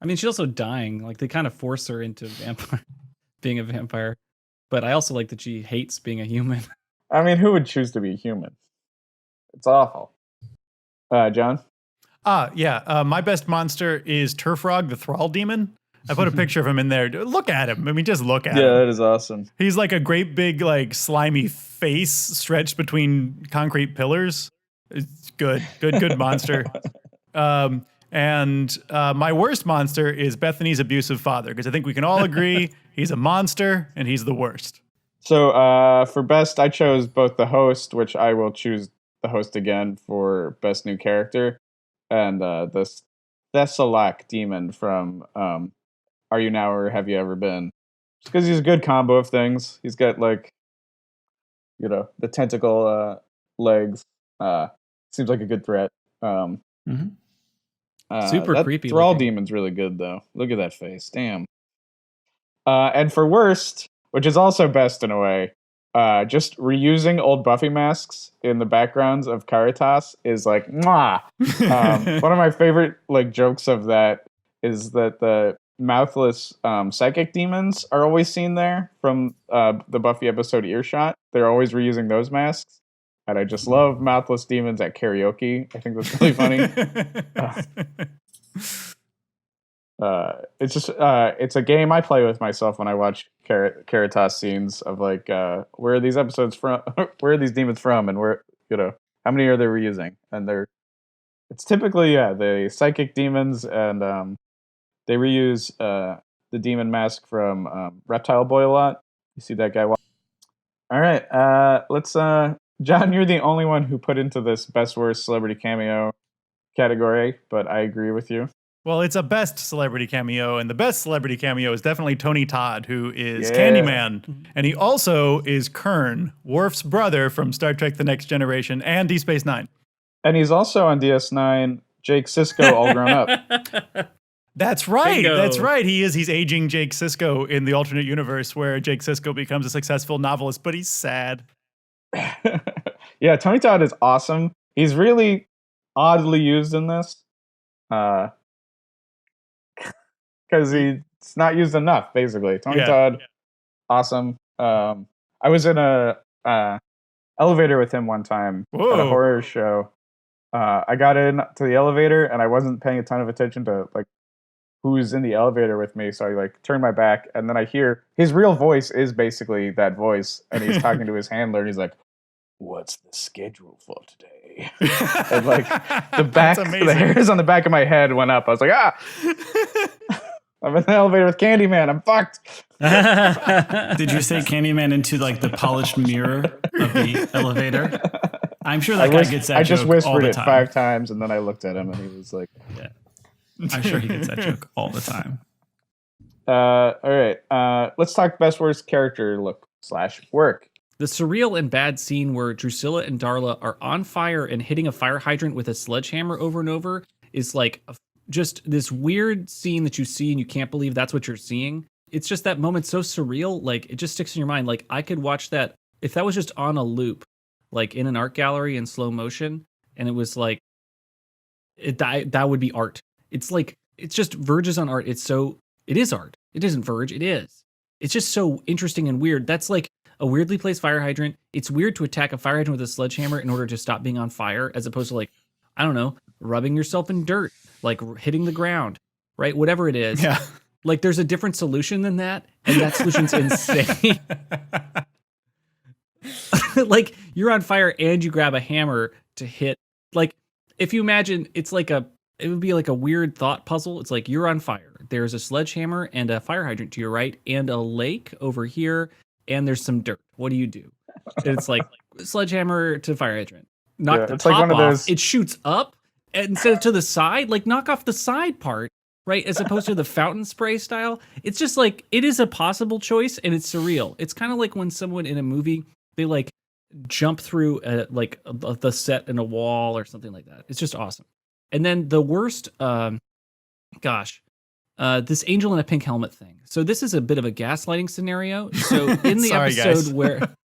I mean, she's also dying. Like they kind of force her into being a vampire. But I also like that she hates being a human. I mean, who would choose to be human? It's awful. John? Yeah. My best monster is Turfrog, the Thrall Demon. I put a picture of him in there. Look at him. I mean, just look at him. Yeah, that is awesome. He's like a great big, like, slimy face stretched between concrete pillars. It's good monster. And my worst monster is Bethany's abusive father, because I think we can all agree he's a monster and he's the worst. So for best, I chose both the host, which I will choose the host again for best new character, and the Thessalak demon from Are You Now or Have You Ever Been? Just because he's a good combo of things. He's got like, the tentacle legs. Seems like a good threat. Super creepy. Thrall looking. demon's really good though. Look at that face. Damn. And for worst, which is also best in a way, just reusing old Buffy masks in the backgrounds of Caritas is like, mwah. One of my favorite like jokes of that is that the mouthless psychic demons are always seen there from the Buffy episode Earshot. They're always reusing those masks. And I just love mouthless demons at karaoke. I think that's really funny. It's just it's a game I play with myself when I watch Caritas scenes of like where are these episodes from? Where are these demons from? And where how many are they reusing? And it's typically the psychic demons, and they reuse the demon mask from Reptile Boy a lot. You see that guy? All right, let's. John, you're the only one who put into this best worst celebrity cameo category, but I agree with you. Well, it's a best celebrity cameo, and the best celebrity cameo is definitely Tony Todd, who is Candyman. And he also is Kern, Worf's brother from Star Trek The Next Generation and Deep Space Nine. And he's also on DS9, Jake Sisko, all grown up. That's right. Bingo. That's right. He's aging Jake Sisko in the alternate universe where Jake Sisko becomes a successful novelist, but he's sad. Yeah, Tony Todd is awesome. He's really oddly used in this. Because he's not used enough, basically. Tony Todd, awesome. I was in a elevator with him one time at a horror show. I got into the elevator and I wasn't paying a ton of attention to like who's in the elevator with me, so I like turned my back, and then I hear his real voice is basically that voice, and he's talking to his handler, and he's like, "What's the schedule for today?" And like the hairs on the back of my head went up. I was like, I'm in the elevator with Candyman. I'm fucked. Did you say Candyman into like the polished mirror of the elevator? I'm sure that guy gets that joke. I just whispered all the it time. 5 times, and then I looked at him, and he was like, "Yeah." I'm sure he gets that joke all the time. All right. Let's talk best worst character look / work. The surreal and bad scene where Drusilla and Darla are on fire and hitting a fire hydrant with a sledgehammer over and over is like just this weird scene that you see and you can't believe that's what you're seeing. It's just that moment so surreal, like it just sticks in your mind. Like I could watch that if that was just on a loop, like in an art gallery in slow motion, and it was like that would be art. It's like it's just verges on art. It is art. It isn't verge. It is. It's just so interesting and weird. That's like a weirdly placed fire hydrant. It's weird to attack a fire hydrant with a sledgehammer in order to stop being on fire, as opposed to like, I don't know, rubbing yourself in dirt, like hitting the ground, right? Whatever it is. Yeah. Like there's a different solution than that, and that solution's insane. Like you're on fire and you grab a hammer to hit. Like if you imagine, it would be like a weird thought puzzle. It's like you're on fire. There's a sledgehammer and a fire hydrant to your right, and a lake over here, and there's some dirt. What do you do? And it's like sledgehammer to fire hydrant. Knock the it's top like one of off. those- It shoots up instead of to the side. Like knock off the side part. Right, as opposed to the fountain spray style. It's just like, it is a possible choice, and it's surreal. It's kind of like when someone in a movie, they like jump through the set in a wall or something like that. It's just awesome. And then the worst, this angel in a pink helmet thing. So this is a bit of a gaslighting scenario. So in the Sorry, episode guys. where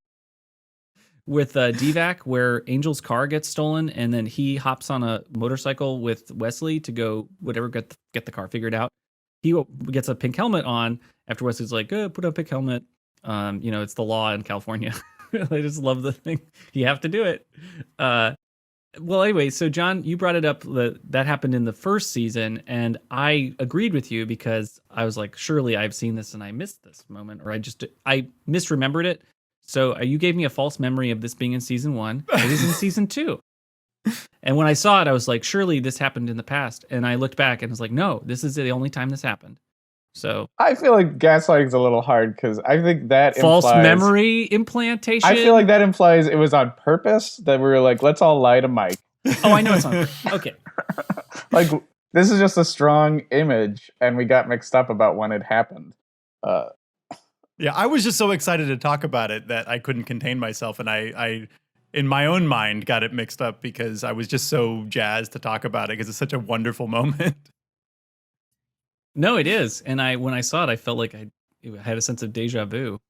with DVAC, where Angel's car gets stolen, and then he hops on a motorcycle with Wesley to go whatever get the car figured out. He gets a pink helmet on after Wesley's like, put on a pink helmet. It's the law in California. I just love the thing. You have to do it. Well, anyway, so John, you brought it up that happened in the first season, and I agreed with you because I was like, surely I've seen this and I missed this moment, or I misremembered it. So you gave me a false memory of this being in season 1. It is in season 2. And when I saw it, I was like, surely this happened in the past. And I looked back and was like, no, this is the only time this happened. So I feel like gaslighting's a little hard because I think that false implies, memory implantation. I feel like that implies it was on purpose, that we were like, let's all lie to Mike. Oh, I know it's on purpose. Okay. Like, this is just a strong image, and we got mixed up about when it happened. Yeah, I was just so excited to talk about it that I couldn't contain myself, and I in my own mind, got it mixed up because I was just so jazzed to talk about it because it's such a wonderful moment. No, it is. And when I saw it, I felt like I had a sense of deja vu.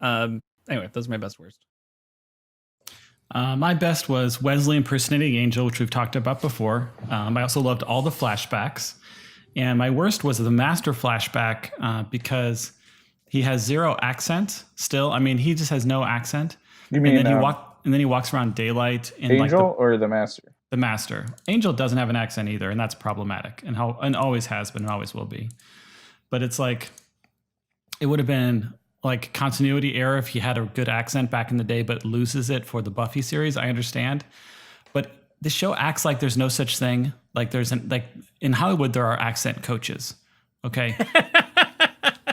Anyway, those are my best worst. My best was Wesley impersonating Angel, which we've talked about before. I also loved all the flashbacks. And my worst was the master flashback because he has zero accent still. I mean, he just has no accent. You mean and then he walks around daylight in Angel or the Master? The Master. Angel doesn't have an accent either, and that's problematic, and always has been and always will be. But it's like, it would have been like continuity error if he had a good accent back in the day, but loses it for the Buffy series. I understand, but the show acts like there's no such thing. Like in Hollywood, there are accent coaches. Okay.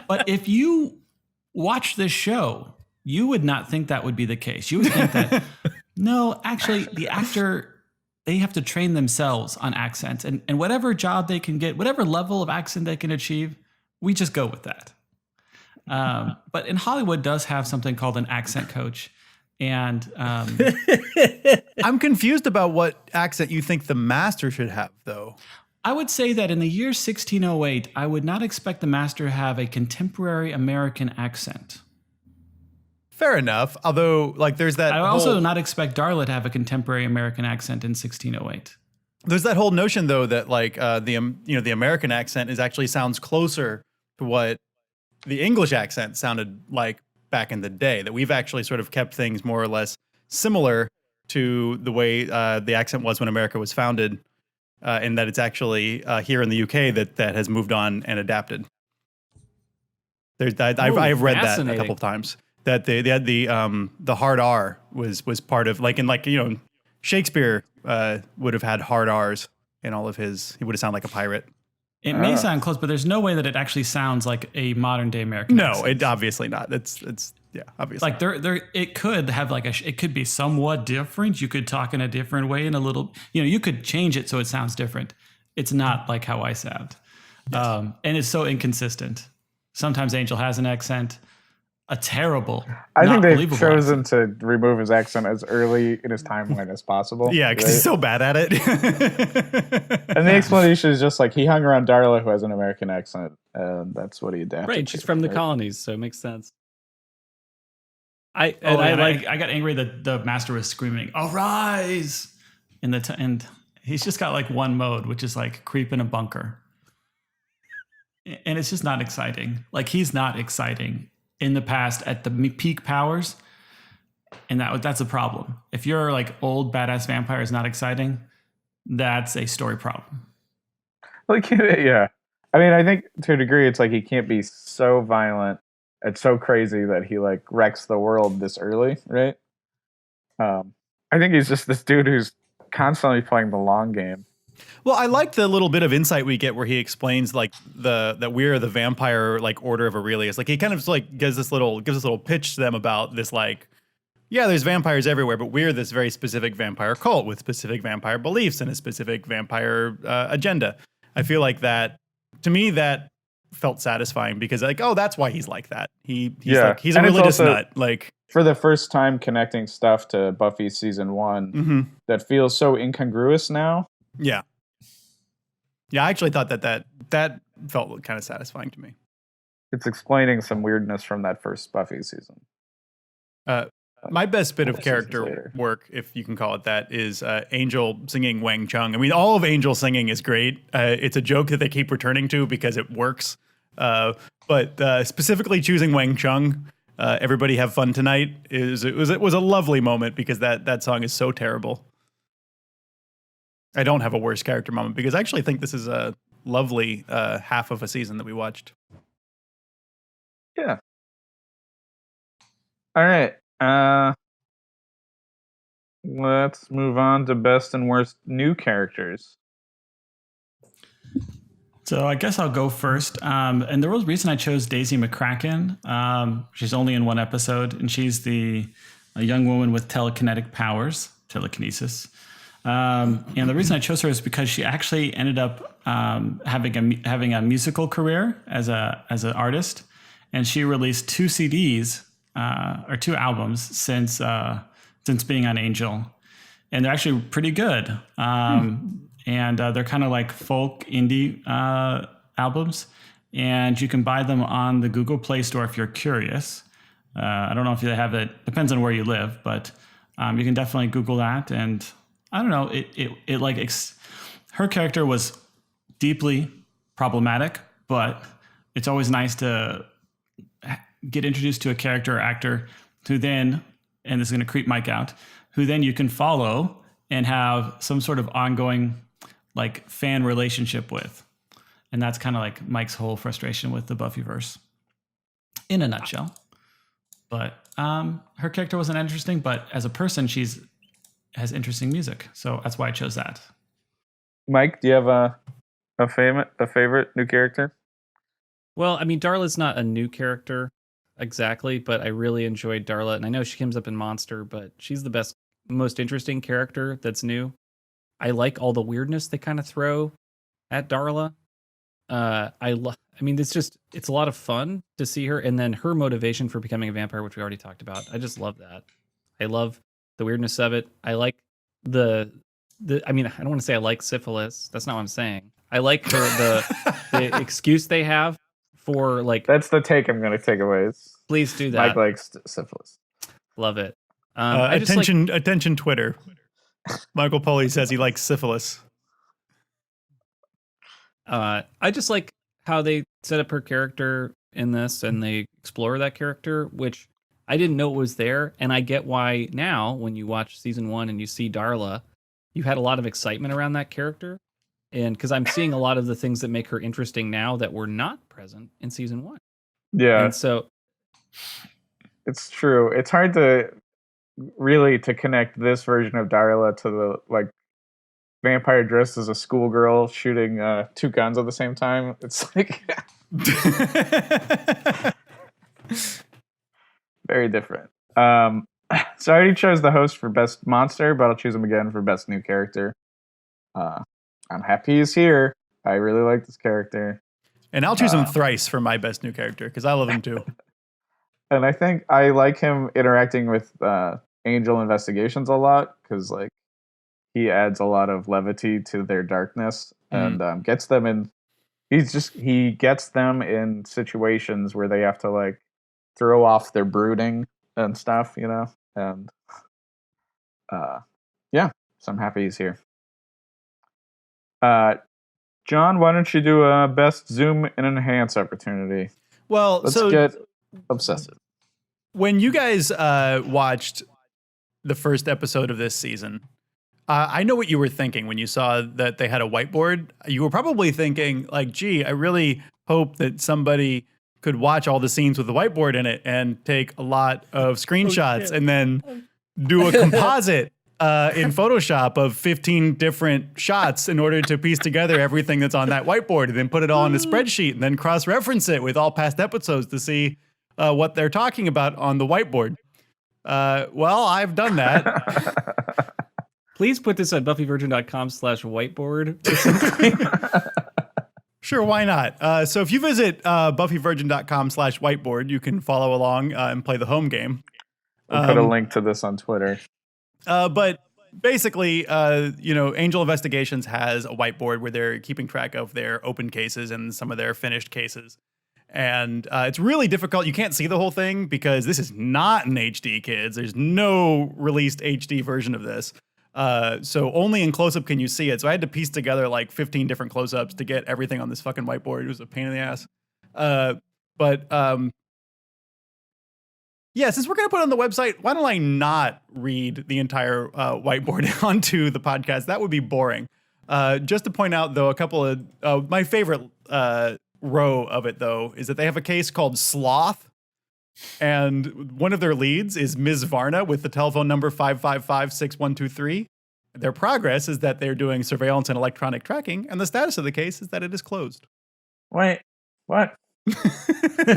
But if you watch this show, you would not think that would be the case. You would think that, no, actually the actor, they have to train themselves on accents, and whatever job they can get, whatever level of accent they can achieve, we just go with that. But in Hollywood does have something called an accent coach. And I'm confused about what accent you think the Master should have, though. I would say that in the year 1608, I would not expect the Master to have a contemporary American accent. Fair enough. Although, like, there's that. I would also not expect Darla to have a contemporary American accent in 1608. There's that whole notion, though, that like the American accent actually sounds closer to what the English accent sounded like back in the day. That we've actually sort of kept things more or less similar to the way the accent was when America was founded, and that it's actually here in the UK that has moved on and adapted. I've read that a couple of times. That they had the hard R was part of, like, in Shakespeare would have had hard R's in all of his. He would have sounded like a pirate. It may sound close, but there's no way that it actually sounds like a modern day American accent. No, it obviously not. It's obviously like there it could have it could be somewhat different. You could talk in a different way and a little, you could change it so it sounds different. It's not like how I sound. Yes. And it's so inconsistent. Sometimes Angel has an accent. A terrible. I think they've chosen accent. to remove his accent as early in his timeline as possible. Yeah, because he's so bad at it. And the explanation is just like he hung around Darla, who has an American accent, and that's what he adapted. Right, she's from the colonies, so it makes sense. I got angry that the Master was screaming, "Arise!" and he's just got like one mode, which is like creep in a bunker. and it's just not exciting. Like, he's not exciting in the past at the peak powers, and that's a problem. If your like old badass vampire is not exciting, that's a story problem. Like, yeah. I mean, I think to a degree, it's like he can't be so violent. It's so crazy that he like wrecks the world this early, right? I think he's just this dude who's constantly playing the long game. Well, I like the little bit of insight we get where he explains like that we're the vampire like order of Aurelius. Like he kind of like gives this little pitch to them about this like, yeah, there's vampires everywhere, but we're this very specific vampire cult with specific vampire beliefs and a specific vampire agenda. I feel like that, to me, that felt satisfying because like, oh, that's why he's like that. He's a religious nut. Like, for the first time connecting stuff to Buffy season 1 that feels so incongruous now. Yeah. Yeah, I actually thought that felt kind of satisfying to me. It's explaining some weirdness from that first Buffy season. My best bit of character work, if you can call it that, is Angel singing Wang Chung. I mean, all of Angel singing is great. It's a joke that they keep returning to because it works. But specifically choosing Wang Chung, Everybody Have Fun Tonight, it was a lovely moment because that song is so terrible. I don't have a worse character moment because I actually think this is a lovely half of a season that we watched. Yeah. All right. Let's move on to best and worst new characters. So I guess I'll go first. And the real reason I chose Daisy McCracken, she's only in one episode, and she's a young woman with telekinesis. And the reason I chose her is because she actually ended up having a musical career as an artist, and she released 2 CDs or 2 albums since being on Angel, and they're actually pretty good. And they're kind of like folk indie albums, and you can buy them on the Google Play Store if you're curious. I don't know if they have it. Depends on where you live, but you can definitely Google that. And I don't know. Her character was deeply problematic, but it's always nice to get introduced to a character or actor who then, and this is going to creep Mike out, who then you can follow and have some sort of ongoing like fan relationship with. And that's kind of like Mike's whole frustration with the Buffyverse in a nutshell. But her character wasn't interesting, but as a person, has interesting music. So that's why I chose that. Mike, do you have a favorite new character? Well, I mean, Darla's not a new character exactly, but I really enjoyed Darla. And I know she comes up in Monster, but she's the most interesting character that's new. I like all the weirdness they kind of throw at Darla. I mean, it's a lot of fun to see her, and then her motivation for becoming a vampire, which we already talked about. I just love that. I love the weirdness of it. I like I mean, I don't want to say I like syphilis. That's not what I'm saying. I like the excuse they have for like. That's the take I'm going to take away. Please do that. Mike likes syphilis. Love it. Attention, Twitter. Michael Poley says he likes syphilis. I just like how they set up her character in this, and they explore that character, which I didn't know it was there. And I get why now, when you watch season 1 and you see Darla, you had a lot of excitement around that character. And because I'm seeing a lot of the things that make her interesting now that were not present in season 1. Yeah. And so it's true. It's hard to connect this version of Darla to the like vampire dressed as a schoolgirl shooting 2 guns at the same time. It's like very different. So I already chose the host for best monster, but I'll choose him again for best new character. I'm happy he's here. I really like this character. And I'll choose him thrice for my best new character because I love him too. And I think I like him interacting with Angel investigations a lot because like he adds a lot of levity to their darkness and gets them in. He gets them in situations where they have to like throw off their brooding and stuff, you know. And yeah, so I'm happy he's here. John, why don't you do a best zoom and enhance opportunity? Well, Let's so get obsessive. when you guys watched the first episode of this season, I know what you were thinking when you saw that they had a whiteboard. You were probably thinking, like, gee, I really hope that somebody could watch all the scenes with the whiteboard in it and take a lot of screenshots and then do a composite in Photoshop of 15 different shots in order to piece together everything that's on that whiteboard and then put it all in a spreadsheet and then cross-reference it with all past episodes to see what they're talking about on the whiteboard. Well, I've done that. Please put this on buffyvirgin.com/whiteboard or something. Sure, why not? So if you visit buffyvirgin.com/whiteboard, you can follow along and play the home game. We'll put a link to this on Twitter. But basically, Angel Investigations has a whiteboard where they're keeping track of their open cases and some of their finished cases. And it's really difficult. You can't see the whole thing because this is not in HD, kids. There's no released HD version of this. So only in close-up can you see it. So I had to piece together like 15 different close-ups to get everything on this fucking whiteboard. It was a pain in the ass. Yeah, since we're going to put it on the website, why don't I not read the entire whiteboard onto the podcast? That would be boring. Just to point out, though, a couple of my favorite row of it, though, is that they have a case called Sloth. And one of their leads is Ms. Varna with the telephone number 555-6123. Their progress is that they're doing surveillance and electronic tracking, and the status of the case is that it is closed. Wait, what?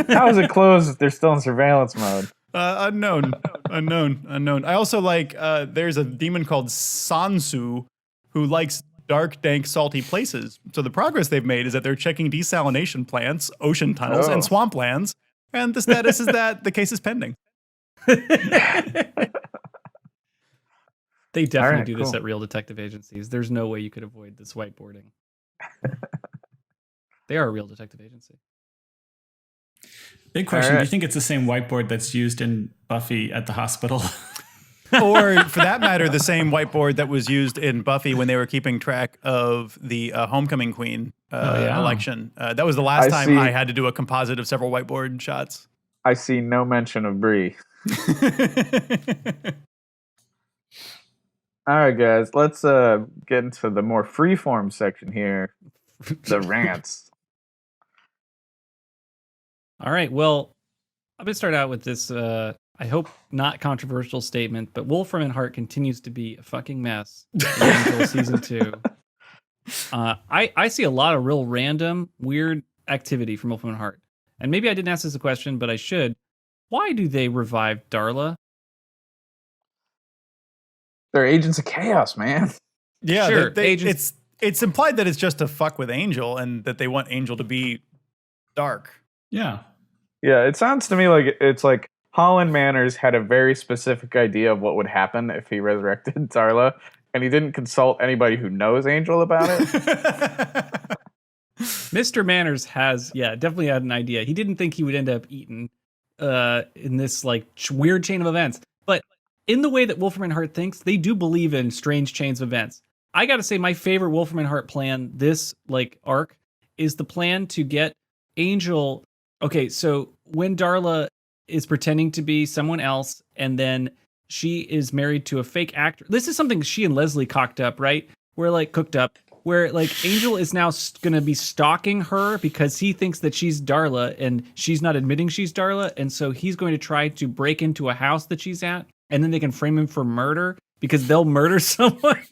How is it closed if they're still in surveillance mode? Unknown. I also like, there's a demon called Sansu who likes dark, dank, salty places. So the progress they've made is that they're checking desalination plants, ocean tunnels, and swamplands. And the status is that the case is pending. They definitely do this at real detective agencies. There's no way you could avoid this whiteboarding. They are a real detective agency. Big question. Do you think it's the same whiteboard that's used in Buffy at the hospital? Or, for that matter, the same whiteboard that was used in Buffy when they were keeping track of the Homecoming Queen election. That was the last time I had to do a composite of several whiteboard shots. I see no mention of Bree. All right, guys, let's get into the more freeform section here. The rants. All right, well, I'm going to start out with this, I hope not controversial statement, but Wolfram and Hart continues to be a fucking mess until season 2. I see a lot of real random, weird activity from Wolfram and Hart. And maybe I didn't ask this a question, but I should. Why do they revive Darla? They're agents of chaos, man. Yeah, sure, it's implied that it's just to fuck with Angel and that they want Angel to be dark. Yeah. Yeah, it sounds to me like it's like Holland Manners had a very specific idea of what would happen if he resurrected Darla, and he didn't consult anybody who knows Angel about it. Mr. Manners has, definitely had an idea. He didn't think he would end up eaten in this like weird chain of events. But in the way that Wolfram and Hart thinks, they do believe in strange chains of events. I got to say, my favorite Wolfram and Hart plan, this like arc, is the plan to get Angel. Okay, so when Darla is pretending to be someone else, and then she is married to a fake actor. This is something she and Leslie cooked up, right? Where Angel is now going to be stalking her because he thinks that she's Darla and she's not admitting she's Darla. And so he's going to try to break into a house that she's at, and then they can frame him for murder because they'll murder someone.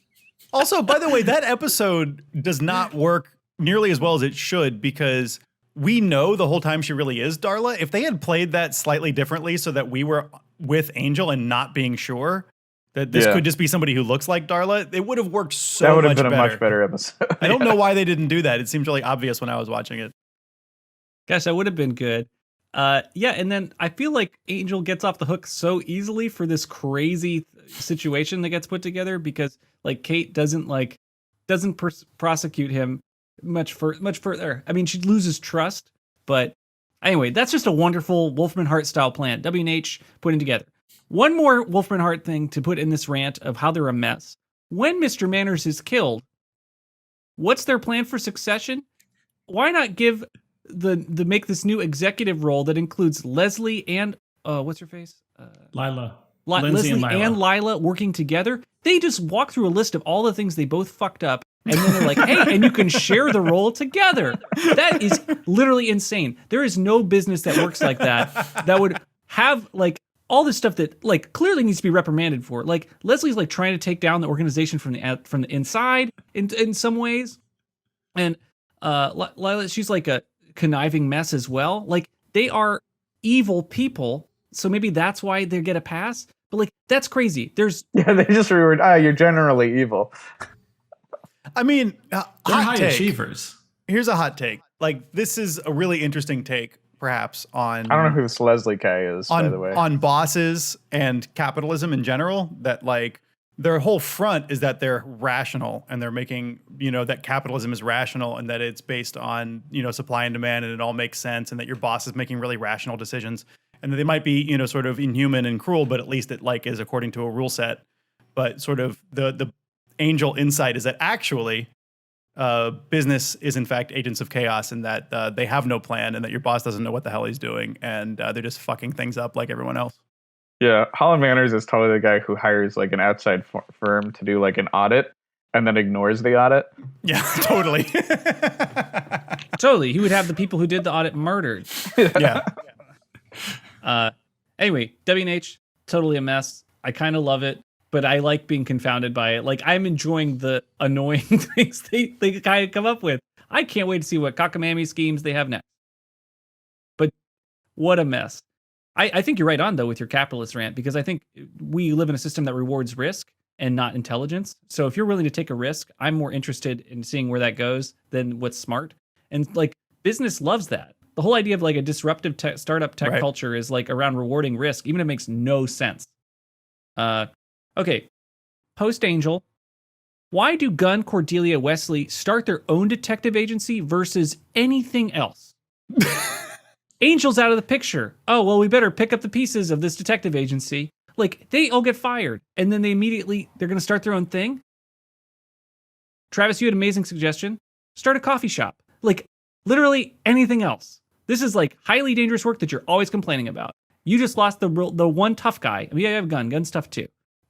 Also, by the way, that episode does not work nearly as well as it should because we know the whole time she really is Darla. If they had played that slightly differently so that we were with Angel and not being sure that this could just be somebody who looks like Darla, it would have worked so much better. That would have been a much better episode. I don't know why they didn't do that. It seemed really obvious when I was watching it. Gosh, that would have been good. And then I feel like Angel gets off the hook so easily for this crazy situation that gets put together because like Kate doesn't prosecute him much further. I mean, she loses trust, but anyway, that's just a wonderful Wolfram and Hart style plan. W&H putting together. One more Wolfram and Hart thing to put in this rant of how they're a mess. When Mr. Manners is killed, What's their plan for succession? Why not give make this new executive role that includes Leslie and what's her face? Lila. Leslie and Lila. and Lila working together. They just walk through a list of all the things they both fucked up, and then they're like, hey, and you can share the role together. That is literally insane. There is no business that works like that would have like all this stuff that like clearly needs to be reprimanded for. Like Leslie's like trying to take down the organization from the inside in some ways. And Lila, she's like a conniving mess as well. Like they are evil people. So maybe that's why they get a pass. But like, that's crazy. They just reword, you're generally evil. I mean, They're high achievers. Here's a hot take. Like, this is a really interesting take, perhaps, on... I don't know who this Leslie K is, by the way. On bosses and capitalism in general, that, like, their whole front is that they're rational, and they're making, that capitalism is rational, and that it's based on, supply and demand, and it all makes sense, and that your boss is making really rational decisions. And they might be, sort of inhuman and cruel, but at least it like is according to a rule set. But sort of the angel insight is that actually business is in fact agents of chaos, and that they have no plan, and that your boss doesn't know what the hell he's doing, and they're just fucking things up like everyone else. Yeah, Holland Manners is totally the guy who hires like an outside firm to do like an audit and then ignores the audit. Yeah, totally. Totally. He would have the people who did the audit murdered. Yeah. Anyway, W&H, totally a mess. I kind of love it, but I like being confounded by it. Like, I'm enjoying the annoying things they kind of come up with. I can't wait to see what cockamamie schemes they have next. But what a mess. I think you're right on, though, with your capitalist rant, because I think we live in a system that rewards risk and not intelligence. So if you're willing to take a risk, I'm more interested in seeing where that goes than what's smart. And, like, business loves that. The whole idea of like a disruptive startup tech culture is like around rewarding risk, even if it makes no sense. Okay. Post Angel. Why do Gunn, Cordelia, Wesley start their own detective agency versus anything else? Angel's out of the picture. Oh, well, we better pick up the pieces of this detective agency. Like, they all get fired, and then they're going to start their own thing? Travis, you had an amazing suggestion. Start a coffee shop. Like, literally anything else. This is like highly dangerous work that you're always complaining about. You just lost the one tough guy. I mean, I have Gun's tough too.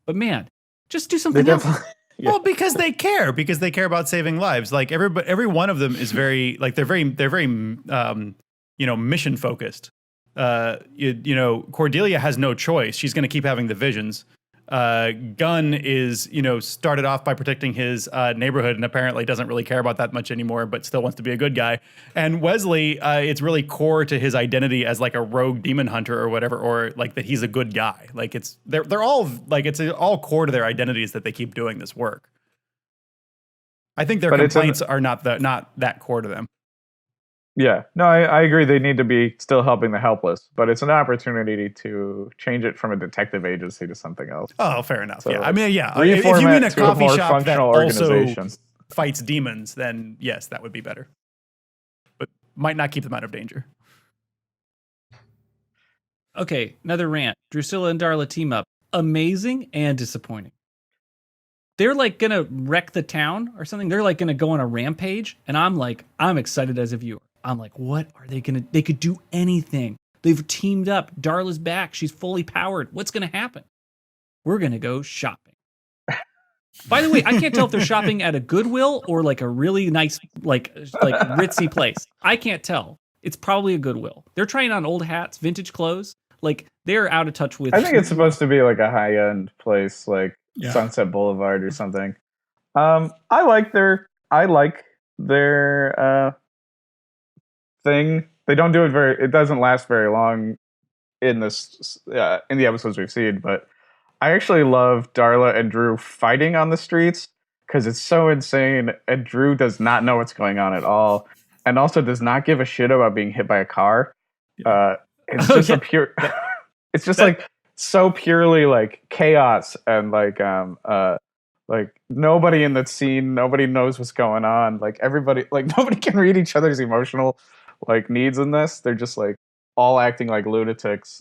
But man, just do something else. Yeah. Well, because they care about saving lives. Like every one of them is very like they're very mission focused. Cordelia has no choice. She's going to keep having the visions. Gunn is, started off by protecting his neighborhood and apparently doesn't really care about that much anymore, but still wants to be a good guy. And Wesley, it's really core to his identity as like a rogue demon hunter or whatever, or like that he's a good guy. Like they're all like, it's all core to their identities that they keep doing this work. I think their complaints are not that core to them. Yeah, no, I agree. They need to be still helping the helpless, but it's an opportunity to change it from a detective agency to something else. Oh, fair enough. So yeah, I mean, yeah. If you mean a coffee shop that also fights demons, then yes, that would be better, but might not keep them out of danger. Okay, another rant. Drusilla and Darla team up. Amazing and disappointing. They're like gonna wreck the town or something. They're like gonna go on a rampage, and I'm excited as a viewer. I'm like, what are they gonna? They could do anything. They've teamed up. Darla's back. She's fully powered. What's gonna happen? We're gonna go shopping. By the way, I can't tell if they're shopping at a Goodwill or like a really nice, like ritzy place. I can't tell. It's probably a Goodwill. They're trying on old hats, vintage clothes. Like they're out of touch with. I think it's supposed to be like a high-end place, like Sunset Boulevard or something. I like their thing. They don't do it it doesn't last very long in the episodes we've seen, but I actually love Darla and Drew fighting on the streets because it's so insane, and Drew does not know what's going on at all, and also does not give a shit about being hit by a car. It's just a pure it's just like so purely like chaos, and like nobody in that scene, nobody knows what's going on. Like everybody, like nobody can read each other's emotional like needs in this. They're just like all acting like lunatics.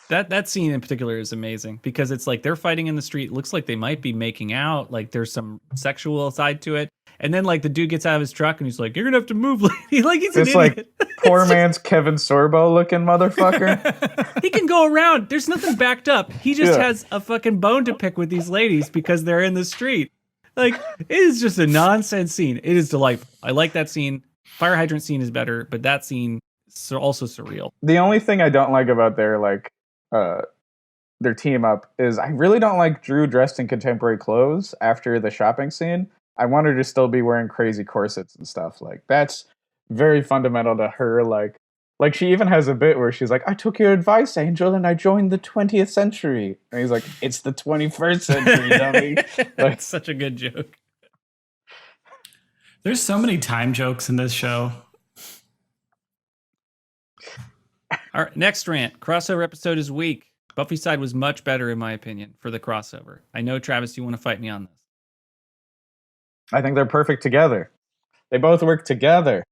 That scene in particular is amazing because it's like they're fighting in the street. Looks like they might be making out. Like there's some sexual side to it. And then like the dude gets out of his truck and he's like, "You're gonna have to move, lady." Like he's This an idiot. like poor man's Kevin Sorbo looking motherfucker. He can go around. There's nothing backed up. He just Yeah. has a fucking bone to pick with these ladies because they're in the street. Like it is just a nonsense scene. It is delightful. I like that scene. Fire hydrant scene is better, but that scene is also surreal. The only thing I don't like about their team up is I really don't like Drew dressed in contemporary clothes after the shopping scene. I want her to still be wearing crazy corsets and stuff. Like that's very fundamental to her. Like she even has a bit where she's like, "I took your advice, Angel, and I joined the 20th century." And he's like, "It's the 21st century, dummy." Like, That's such a good joke. There's so many time jokes in this show. All right, next rant. Crossover episode is weak. Buffy's side was much better, in my opinion, for the crossover. I know, Travis, you want to fight me on this. I think they're perfect together. They both work together.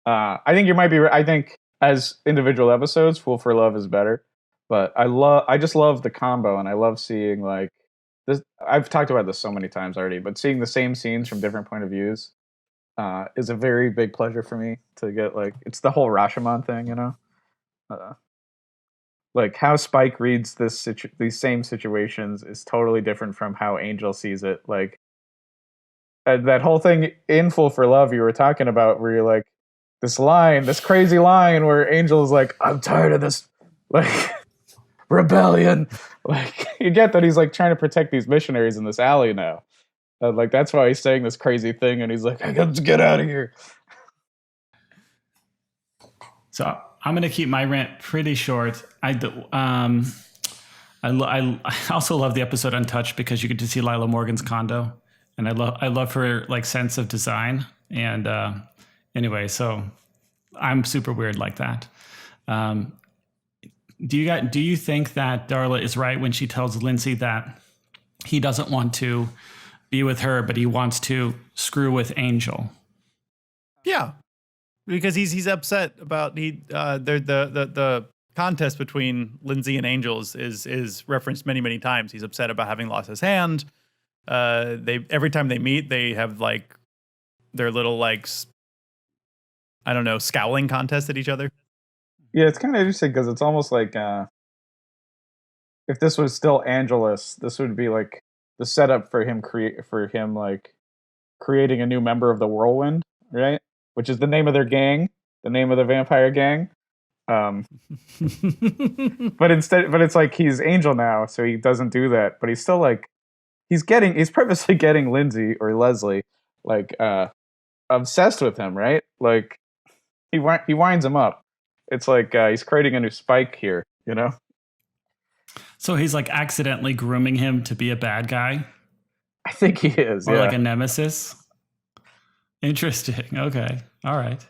I think you might be right. I think as individual episodes, Fool for Love is better. But I just love the combo, and I love seeing like this. I've talked about this so many times already, but seeing the same scenes from different point of views is a very big pleasure for me to get. Like it's the whole Rashomon thing, you know. Like how Spike reads these same situations is totally different from how Angel sees it. Like that whole thing in Fool for Love you were talking about, where you're like this crazy line where Angel's like, "I'm tired of this, like rebellion." Like you get that he's like trying to protect these missionaries in this alley now. Like that's why he's saying this crazy thing, and he's like, "I got to get out of here." So I'm going to keep my rant pretty short. I also love the episode Untouched because you get to see Lila Morgan's condo, and I love her like sense of design. And anyway, so I'm super weird like that. Do you think that Darla is right when she tells Lindsay that he doesn't want to be with her, but he wants to screw with Angel? Yeah, because he's upset about the contest between Lindsay and Angels is referenced many times. He's upset about having lost his hand. Every time they meet, they have like their little like I don't know, scowling contest at each other. Yeah, it's kind of interesting because it's almost like if this was still Angelus, this would be like the setup for him creating a new member of the Whirlwind, right? Which is the name of their gang, the name of the vampire gang. But it's like he's Angel now, so he doesn't do that. But he's still like he's purposely getting Lindsay or Leslie like obsessed with him, right? Like he winds him up. It's like he's creating a new Spike here, you know? So he's like accidentally grooming him to be a bad guy? I think he is, Or yeah. like a nemesis? Interesting. Okay. All right.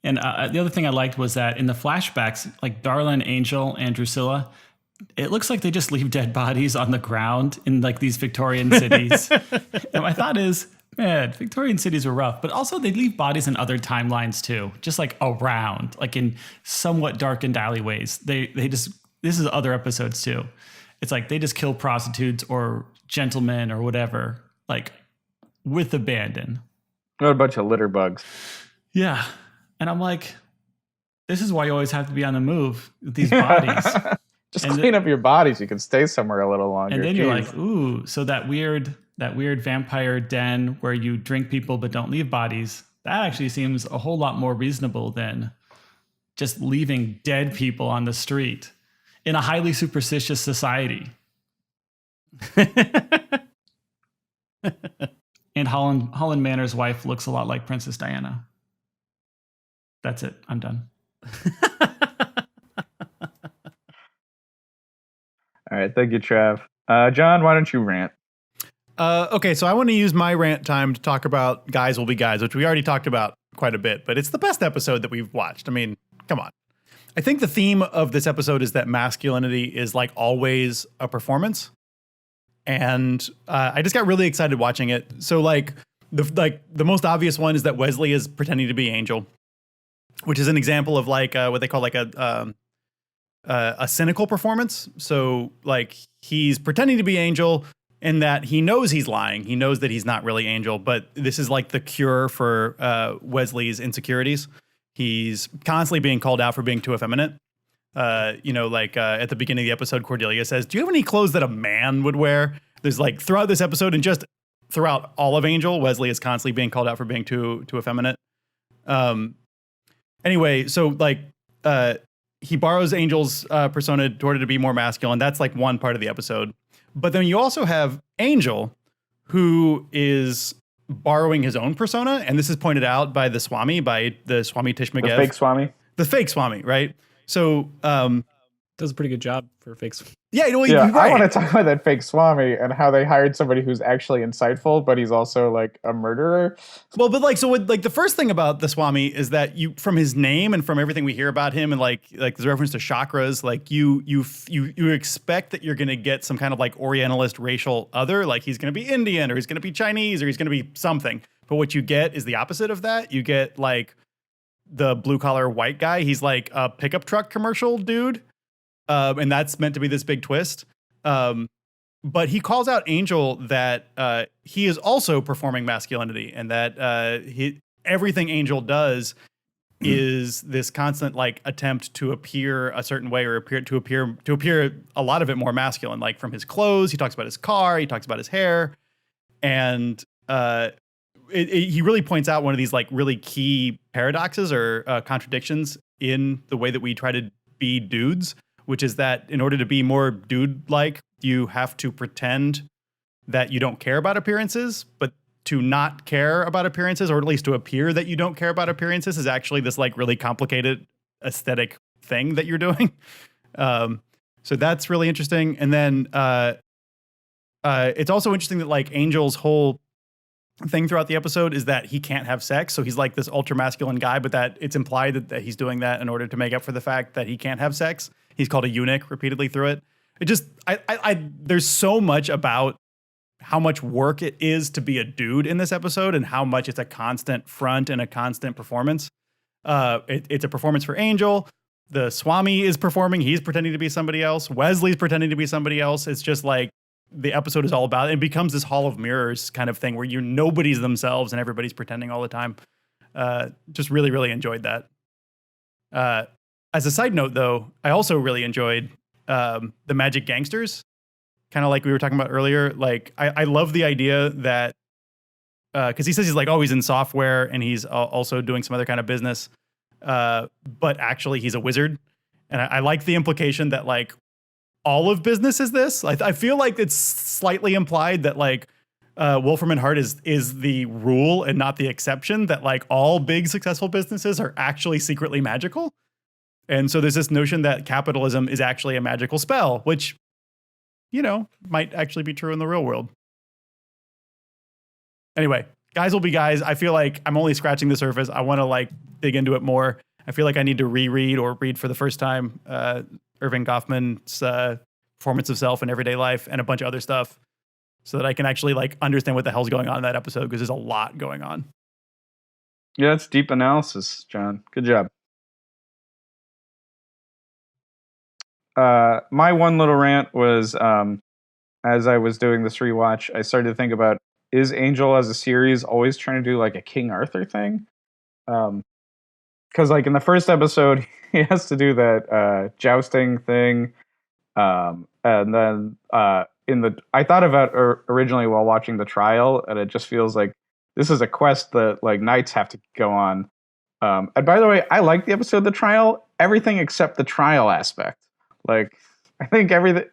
And the other thing I liked was that in the flashbacks, like Darla and Angel and Drusilla, it looks like they just leave dead bodies on the ground in like these Victorian cities. And my thought is, man, Victorian cities were rough, but also they leave bodies in other timelines too, just like around, like in somewhat darkened alleyways. They just, this is other episodes too. It's like they just kill prostitutes or gentlemen or whatever, like with abandon. What a bunch of litter bugs. Yeah. And I'm like, this is why you always have to be on the move with these bodies. Just clean up your bodies. You can stay somewhere a little longer. And then you're like, ooh, so that weird vampire den where you drink people but don't leave bodies, that actually seems a whole lot more reasonable than just leaving dead people on the street in a highly superstitious society. And Holland Manor's wife looks a lot like Princess Diana. That's it. I'm done. all right, thank you, Trav. John, why don't you rant? Okay, so I want to use my rant time to talk about Guys Will Be Guys, which we already talked about quite a bit, but it's the best episode that we've watched. I mean, come on. I think the theme of this episode is that masculinity is like always a performance. And I just got really excited watching it. So like the most obvious one is that Wesley is pretending to be Angel, which is an example of like what they call like a a cynical performance. So like he's pretending to be Angel in that he knows he's lying. He knows that he's not really Angel, but this is like the cure for Wesley's insecurities. He's constantly being called out for being too effeminate. At the beginning of the episode, Cordelia says, "Do you have any clothes that a man would wear?" There's like throughout this episode and just throughout all of Angel, Wesley is constantly being called out for being too effeminate. Anyway, so like he borrows Angel's persona in order to be more masculine. That's like one part of the episode. But then you also have Angel, who is borrowing his own persona, and this is pointed out by the Swami Tishmagev. The fake Swami. The fake Swami, right? So Does a pretty good job for fakes. yeah, I right. want to talk about that fake Swami and how they hired somebody who's actually insightful, but he's also like a murderer. Well, but the first thing about the Swami is that you, from his name and from everything we hear about him, and like there's reference to chakras, like you expect that you're going to get some kind of like Orientalist racial other, like he's going to be Indian or he's going to be Chinese or he's going to be something. But what you get is the opposite of that. You get like the blue collar white guy. He's like a pickup truck commercial dude. And that's meant to be this big twist. But he calls out Angel that he is also performing masculinity, and that everything Angel does is this constant like attempt to appear a certain way, or to appear a lot of it more masculine. Like from his clothes, he talks about his car, he talks about his hair, and he really points out one of these like really key paradoxes or contradictions in the way that we try to be dudes, which is that in order to be more dude-like, you have to pretend that you don't care about appearances, but to not care about appearances, or at least to appear that you don't care about appearances, is actually this like really complicated aesthetic thing that you're doing. So that's really interesting. And then it's also interesting that like Angel's whole thing throughout the episode is that he can't have sex. So he's like this ultra masculine guy, but that it's implied that he's doing that in order to make up for the fact that he can't have sex. He's called a eunuch repeatedly through it. It just, there's so much about how much work it is to be a dude in this episode, and how much it's a constant front and a constant performance. It's a performance for Angel. The Swami is performing. He's pretending to be somebody else. Wesley's pretending to be somebody else. It's just like the episode is all about it. It becomes this hall of mirrors kind of thing where nobody's themselves and everybody's pretending all the time. Just really, really enjoyed that. As a side note, though, I also really enjoyed the Magic Gangsters, kind of like we were talking about earlier. Like, I love the idea that, because he says he's like, oh, he's in software and he's also doing some other kind of business, but actually he's a wizard. And I like the implication that like all of business is this. I feel like it's slightly implied that like Wolfram and Hart is the rule and not the exception, that like all big successful businesses are actually secretly magical. And so there's this notion that capitalism is actually a magical spell, which, might actually be true in the real world. Anyway, guys will be guys. I feel like I'm only scratching the surface. I want to like dig into it more. I feel like I need to reread or read for the first time Irving Goffman's Performance of Self in Everyday Life and a bunch of other stuff, so that I can actually like understand what the hell's going on in that episode, because there's a lot going on. Yeah, that's deep analysis, John. Good job. My one little rant was, as I was doing this rewatch, I started to think about, is Angel as a series always trying to do like a King Arthur thing? Because like in the first episode, he has to do that jousting thing, and then I thought about originally while watching the trial, and it just feels like this is a quest that like knights have to go on. And by the way, I like the episode The Trial, everything except the trial aspect. Like, I think everything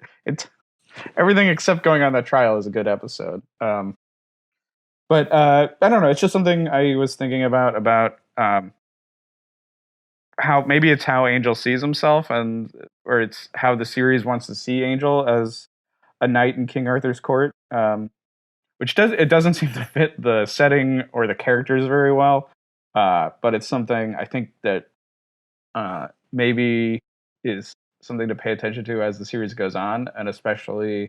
except going on that trial is a good episode. But I don't know. It's just something I was thinking about how maybe it's how Angel sees himself, or it's how the series wants to see Angel as a knight in King Arthur's court, which doesn't seem to fit the setting or the characters very well. But it's something I think that maybe is something to pay attention to as the series goes on, and especially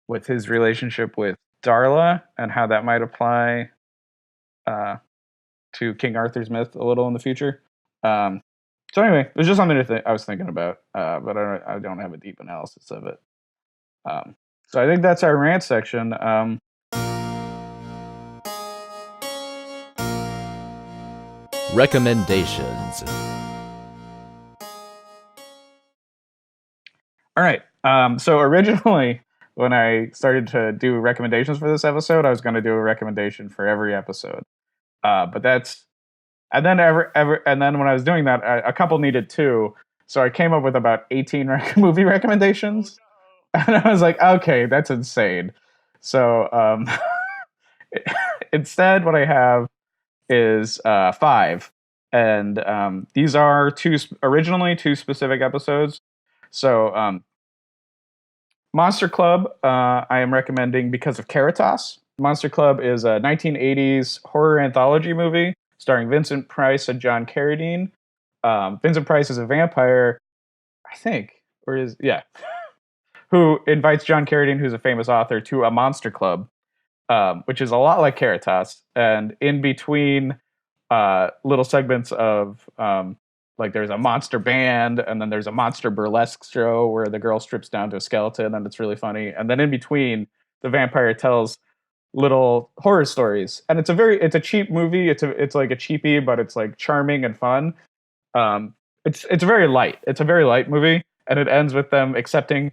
with his relationship with Darla and how that might apply to King Arthur's myth a little in the future. So anyway, it was just something I was thinking about, but I don't have a deep analysis of it. So I think that's our rant section. Recommendations. All right. So originally, when I started to do recommendations for this episode, I was going to do a recommendation for every episode. But that's and then and then when I was doing that, a couple needed two, so I came up with about 18 movie recommendations, and I was like, okay, that's insane. So instead, what I have is five, and these are originally two specific episodes. So Monster Club, I am recommending because of Caritas. Monster Club is a 1980s horror anthology movie starring Vincent Price and John Carradine. Vincent Price is a vampire, I think, who invites John Carradine, who's a famous author, to a monster club, which is a lot like Caritas. And in between little segments of like there's a monster band, and then there's a monster burlesque show where the girl strips down to a skeleton, and it's really funny. And then in between, the vampire tells little horror stories, and it's a cheap movie. It's like a cheapie, but it's like charming and fun. It's very light. It's a very light movie, and it ends with them accepting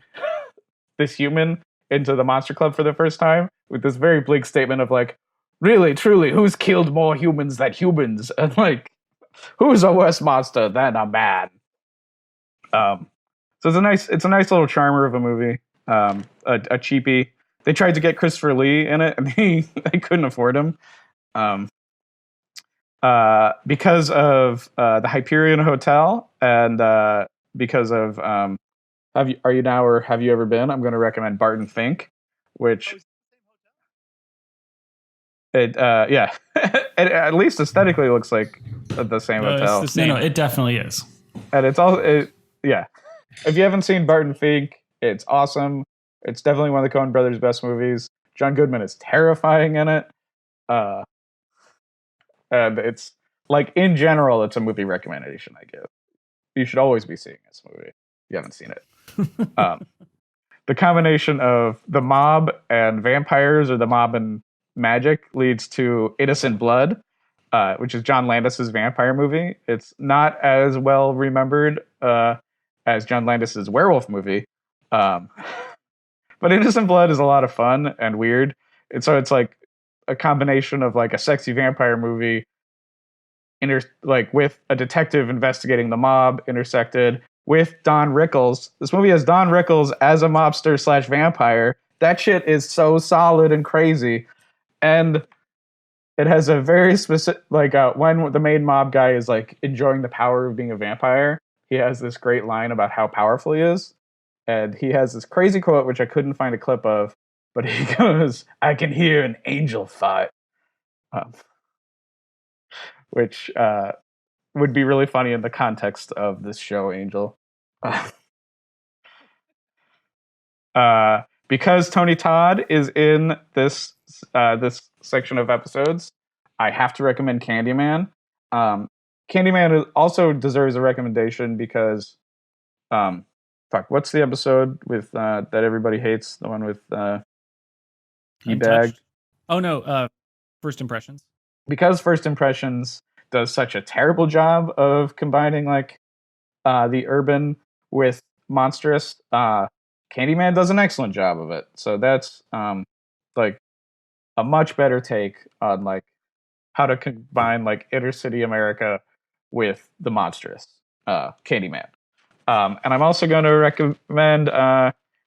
this human into the monster club for the first time with this very bleak statement of like, really, truly, who's killed more humans than humans? And like, who's a worse monster than a man? So it's a nice little charmer of a movie. A cheapie. They tried to get Christopher Lee in it, and they couldn't afford him. Because of the Hyperion Hotel, and because of have you ever been? I'm going to recommend Barton Fink, which it at least aesthetically looks like the same hotel. It's the same. No, it definitely is. And it's all yeah. If you haven't seen Barton Fink, it's awesome. It's definitely one of the Coen Brothers' best movies. John Goodman is terrifying in it. And it's like in general, it's a movie recommendation I give. You should always be seeing this movie if you haven't seen it. The combination of the mob and vampires, or the mob and magic, leads to Innocent Blood, which is John Landis's vampire movie. It's not as well remembered as John Landis's werewolf movie, but Innocent Blood is a lot of fun and weird. And so it's like a combination of like a sexy vampire movie with a detective investigating the mob intersected with Don Rickles. This movie has Don Rickles as a mobster / vampire. That shit is so solid and crazy. And it has a very specific, when the main mob guy is like enjoying the power of being a vampire, he has this great line about how powerful he is. And he has this crazy quote, which I couldn't find a clip of, but he goes, "I can hear an angel fight." Which would be really funny in the context of this show, Angel. Because Tony Todd is in this section of episodes, I have to recommend Candyman. Candyman also deserves a recommendation because, what's the episode with that everybody hates? The one with T-Bag? Oh no, First Impressions. Because First Impressions does such a terrible job of combining like the urban with monstrous, Candyman does an excellent job of it. So that's like a much better take on like how to combine like inner city America with the monstrous, Candyman. And I'm also going to recommend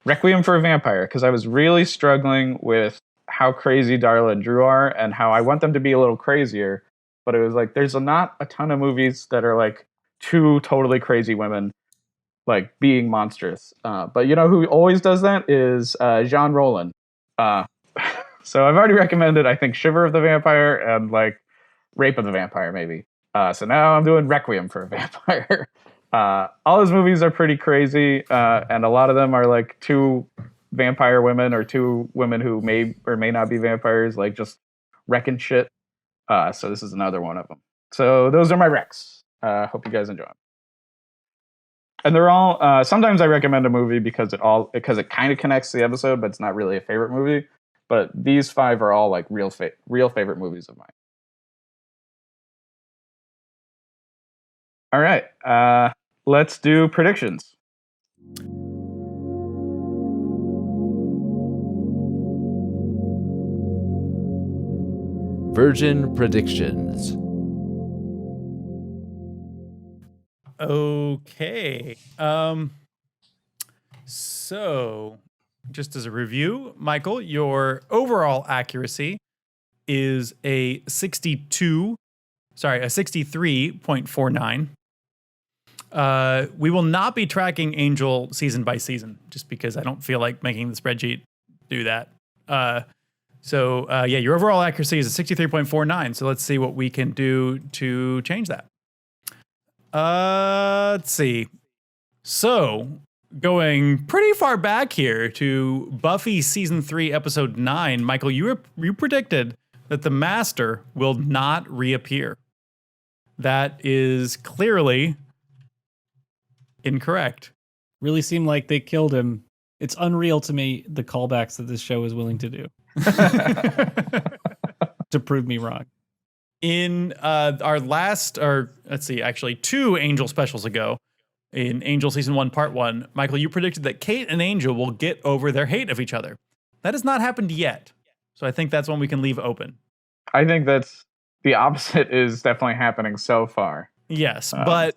Requiem for a Vampire, because I was really struggling with how crazy Darla and Drew are and how I want them to be a little crazier. But it was like, there's not a ton of movies that are like two totally crazy women like being monstrous. But you know who always does that is Jean Rollin. So I've already recommended, I think, Shiver of the Vampire and like Rape of the Vampire, maybe. So now I'm doing Requiem for a Vampire. All his movies are pretty crazy, and a lot of them are like two vampire women or two women who may or may not be vampires, like just wrecking shit. So this is another one of them. So those are my recs. Hope you guys enjoy them. And they're all. Sometimes I recommend a movie because it kind of connects to the episode, but it's not really a favorite movie. But these 5 are all like real favorite movies of mine. All right, let's do predictions. Virgin predictions. Okay. So, just as a review, Michael, your overall accuracy is a 63.49. We will not be tracking Angel season by season, just because I don't feel like making the spreadsheet do that. Your overall accuracy is a 63.49. So let's see what we can do to change that. Let's see. So, going pretty far back here to Buffy season 3, episode 9, Michael, you predicted that the Master will not reappear. That is clearly incorrect. Really seemed like they killed him. It's unreal to me, the callbacks that this show is willing to do to prove me wrong. In actually 2 Angel specials ago, in Angel season 1, part 1, Michael, you predicted that Kate and Angel will get over their hate of each other. That has not happened yet. So I think that's one we can leave open. I think that's the opposite is definitely happening so far. Yes, but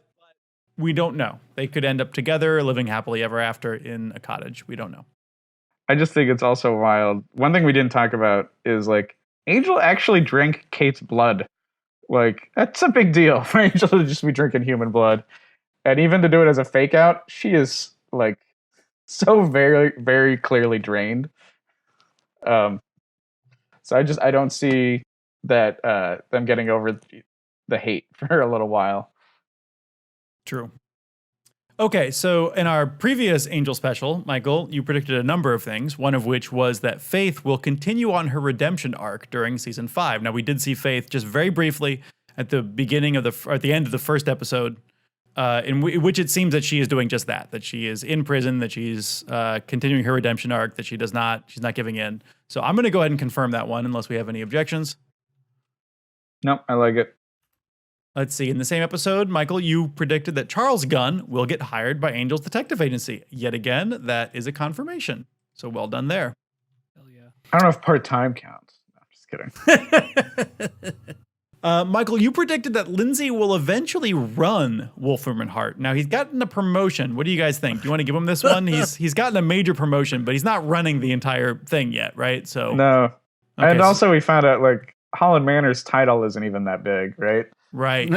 we don't know. They could end up together, living happily ever after in a cottage. We don't know. I just think it's also wild. One thing we didn't talk about is like Angel actually drank Kate's blood. Like, that's a big deal for Angel to just be drinking human blood. And even to do it as a fake out, she is like so very, very clearly drained. So I don't see that them getting over the hate for a little while. True. Okay, so in our previous Angel special, Michael, you predicted a number of things, one of which was that Faith will continue on her redemption arc during season 5. Now, we did see Faith just very briefly at the beginning of at the end of the first episode, in which it seems that she is doing just that she is in prison, that she's continuing her redemption arc, that she's not giving in. So I'm going to go ahead and confirm that one, unless we have any objections. Nope, I like it. Let's see. In the same episode, Michael, you predicted that Charles Gunn will get hired by Angel's detective agency. Yet again, that is a confirmation. So well done there. Hell yeah. I don't know if part-time counts. No, I'm just kidding. Michael, you predicted that Lindsay will eventually run Wolfram and Hart. Now, he's gotten a promotion. What do you guys think? Do you want to give him this one? He's gotten a major promotion, but he's not running the entire thing yet, right? So no. Okay, and also we found out like Holland Manor's title isn't even that big, right? Right.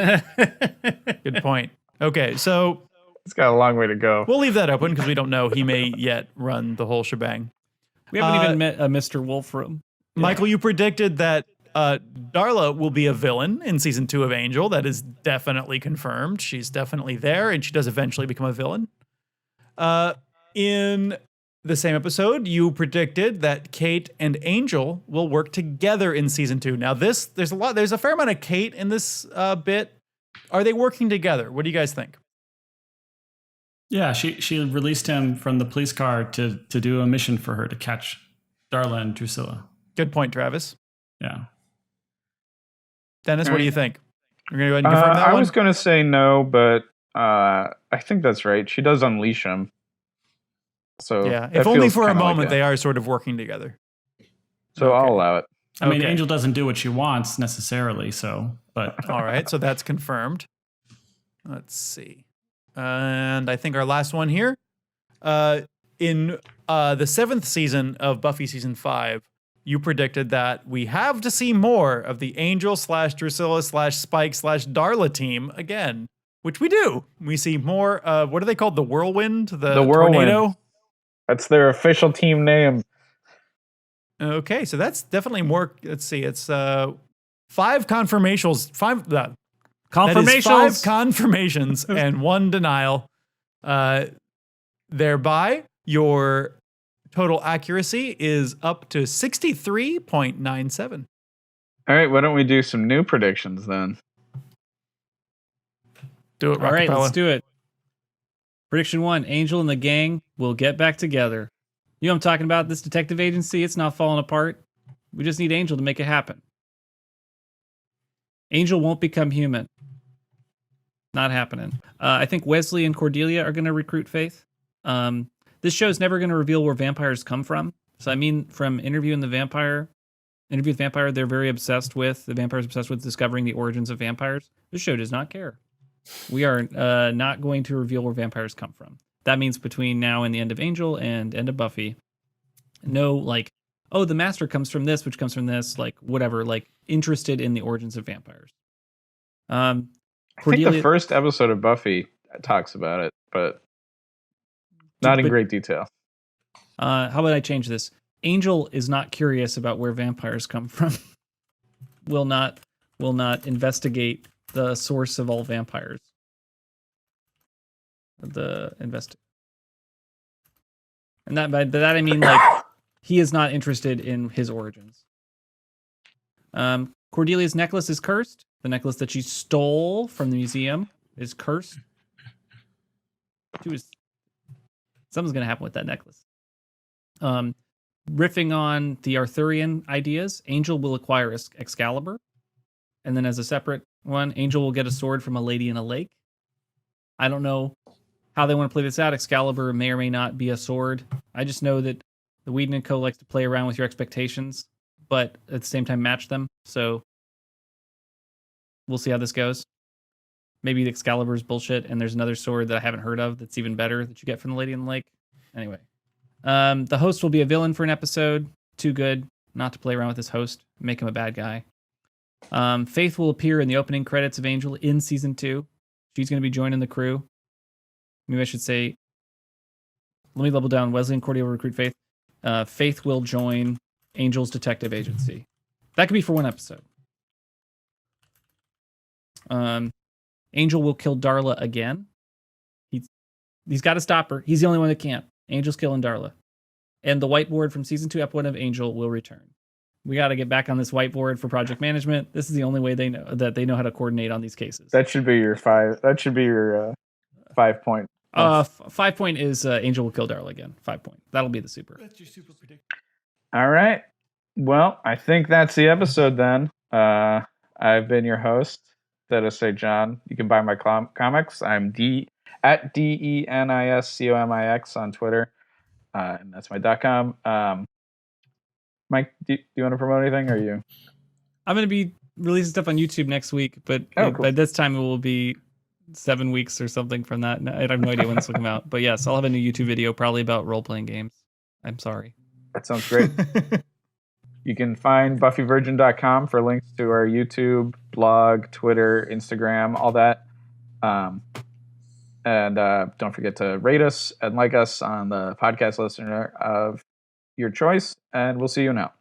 Good point. Okay, so It's got a long way to go. we'll leave that open because we don't know. He may yet run the whole shebang. We haven't even met a Mr. Wolfram. Michael, you predicted that Darla will be a villain in season 2 of Angel. That is definitely confirmed. She's definitely there, and she does eventually become a villain. In the same episode, you predicted that Kate and Angel will work together in season 2. Now, there's a fair amount of Kate in this bit. Are they working together? What do you guys think? Yeah, she released him from the police car to do a mission for her to catch Darla and Drusilla. Good point, Travis. Yeah. Dennis, what do you think? You're going to go ahead and confirm that I one? was going to say no, but I think that's right. She does unleash him. So Yeah, that if only feels for a kinda like moment, that. they are sort of working together. So I'll allow it. I mean, Okay. Angel doesn't do what she wants necessarily, but All right, so that's confirmed. Let's see. And I think our last one here. In the 7th season of Buffy season 5, you predicted that we have to see more of the Angel / Drusilla / Spike / Darla team again, which we do. We see more of, what are they called? The Whirlwind? The Whirlwind. Tornado? That's their official team name. Okay, so that's definitely more. Let's see. It's 5 confirmations. That is 5 confirmations and 1 denial. Thereby, your total accuracy is up to 63.97. All right, why don't we do some new predictions then? Do it, All right, Rockapella. let's do it. Prediction 1, Angel and the gang will get back together. You know what I'm talking about? This detective agency, it's not falling apart. We just need Angel to make it happen. Angel won't become human. Not happening. I think Wesley and Cordelia are going to recruit Faith. This show is never going to reveal where vampires come from. So I mean, from Interview with the Vampire, they're very obsessed with, the vampire's obsessed with discovering the origins of vampires. This show does not care. We are not going to reveal where vampires come from. That means between now and the end of Angel and end of Buffy, no, like, oh, the master comes from this, which comes from this, like, whatever, like, interested in the origins of vampires. I think the first episode of Buffy talks about it, but not in great detail. How about I change this? Angel is not curious about where vampires come from. will not investigate the source of all vampires. And that by that I mean, like, he is not interested in his origins. Cordelia's necklace is cursed. The necklace that she stole from the museum is cursed. Something's going to happen with that necklace. Riffing on the Arthurian ideas, Angel will acquire Excalibur. And then as a separate one, Angel will get a sword from a lady in a lake. I don't know how they want to play this out. Excalibur may or may not be a sword. I just know that the Whedon & Co. likes to play around with your expectations, but at the same time match them. So we'll see how this goes. Maybe the Excalibur is bullshit, and there's another sword that I haven't heard of that's even better that you get from the lady in the lake. Anyway. The host will be a villain for an episode. Too good not to play around with this host. Make him a bad guy. Faith will appear in the opening credits of Angel in season 2. She's going to be joining the crew. Maybe I should say, let me level down. Wesley and Cordelia will recruit Faith. Faith will join Angel's detective agency. That could be for one episode. Angel will kill Darla again. He's got to stop her. He's the only one that can't. Angel's killing Darla. And the whiteboard from season 2, episode 1 of Angel will return. We got to get back on this whiteboard for project management. This is the only way they know how to coordinate on these cases. That should be your 5. That should be your 5 point. 5 point is Angel will kill Darla again. 5 point. That'll be the super. That's your super prediction. All right. Well, I think that's the episode then. I've been your host, Dennis St. John. You can buy my comics. I'm at DENISCOMIX on Twitter. And that's my .com. Mike, do you want to promote anything, or you? I'm going to be releasing stuff on YouTube next week, but cool. by this time it will be 7 weeks or something from that. I have no idea when this will come out. But yes, I'll have a new YouTube video probably about role-playing games. I'm sorry. That sounds great. You can find BuffyVirgin.com for links to our YouTube, blog, Twitter, Instagram, all that. And don't forget to rate us and like us on the podcast listener of your choice. And we'll see you now.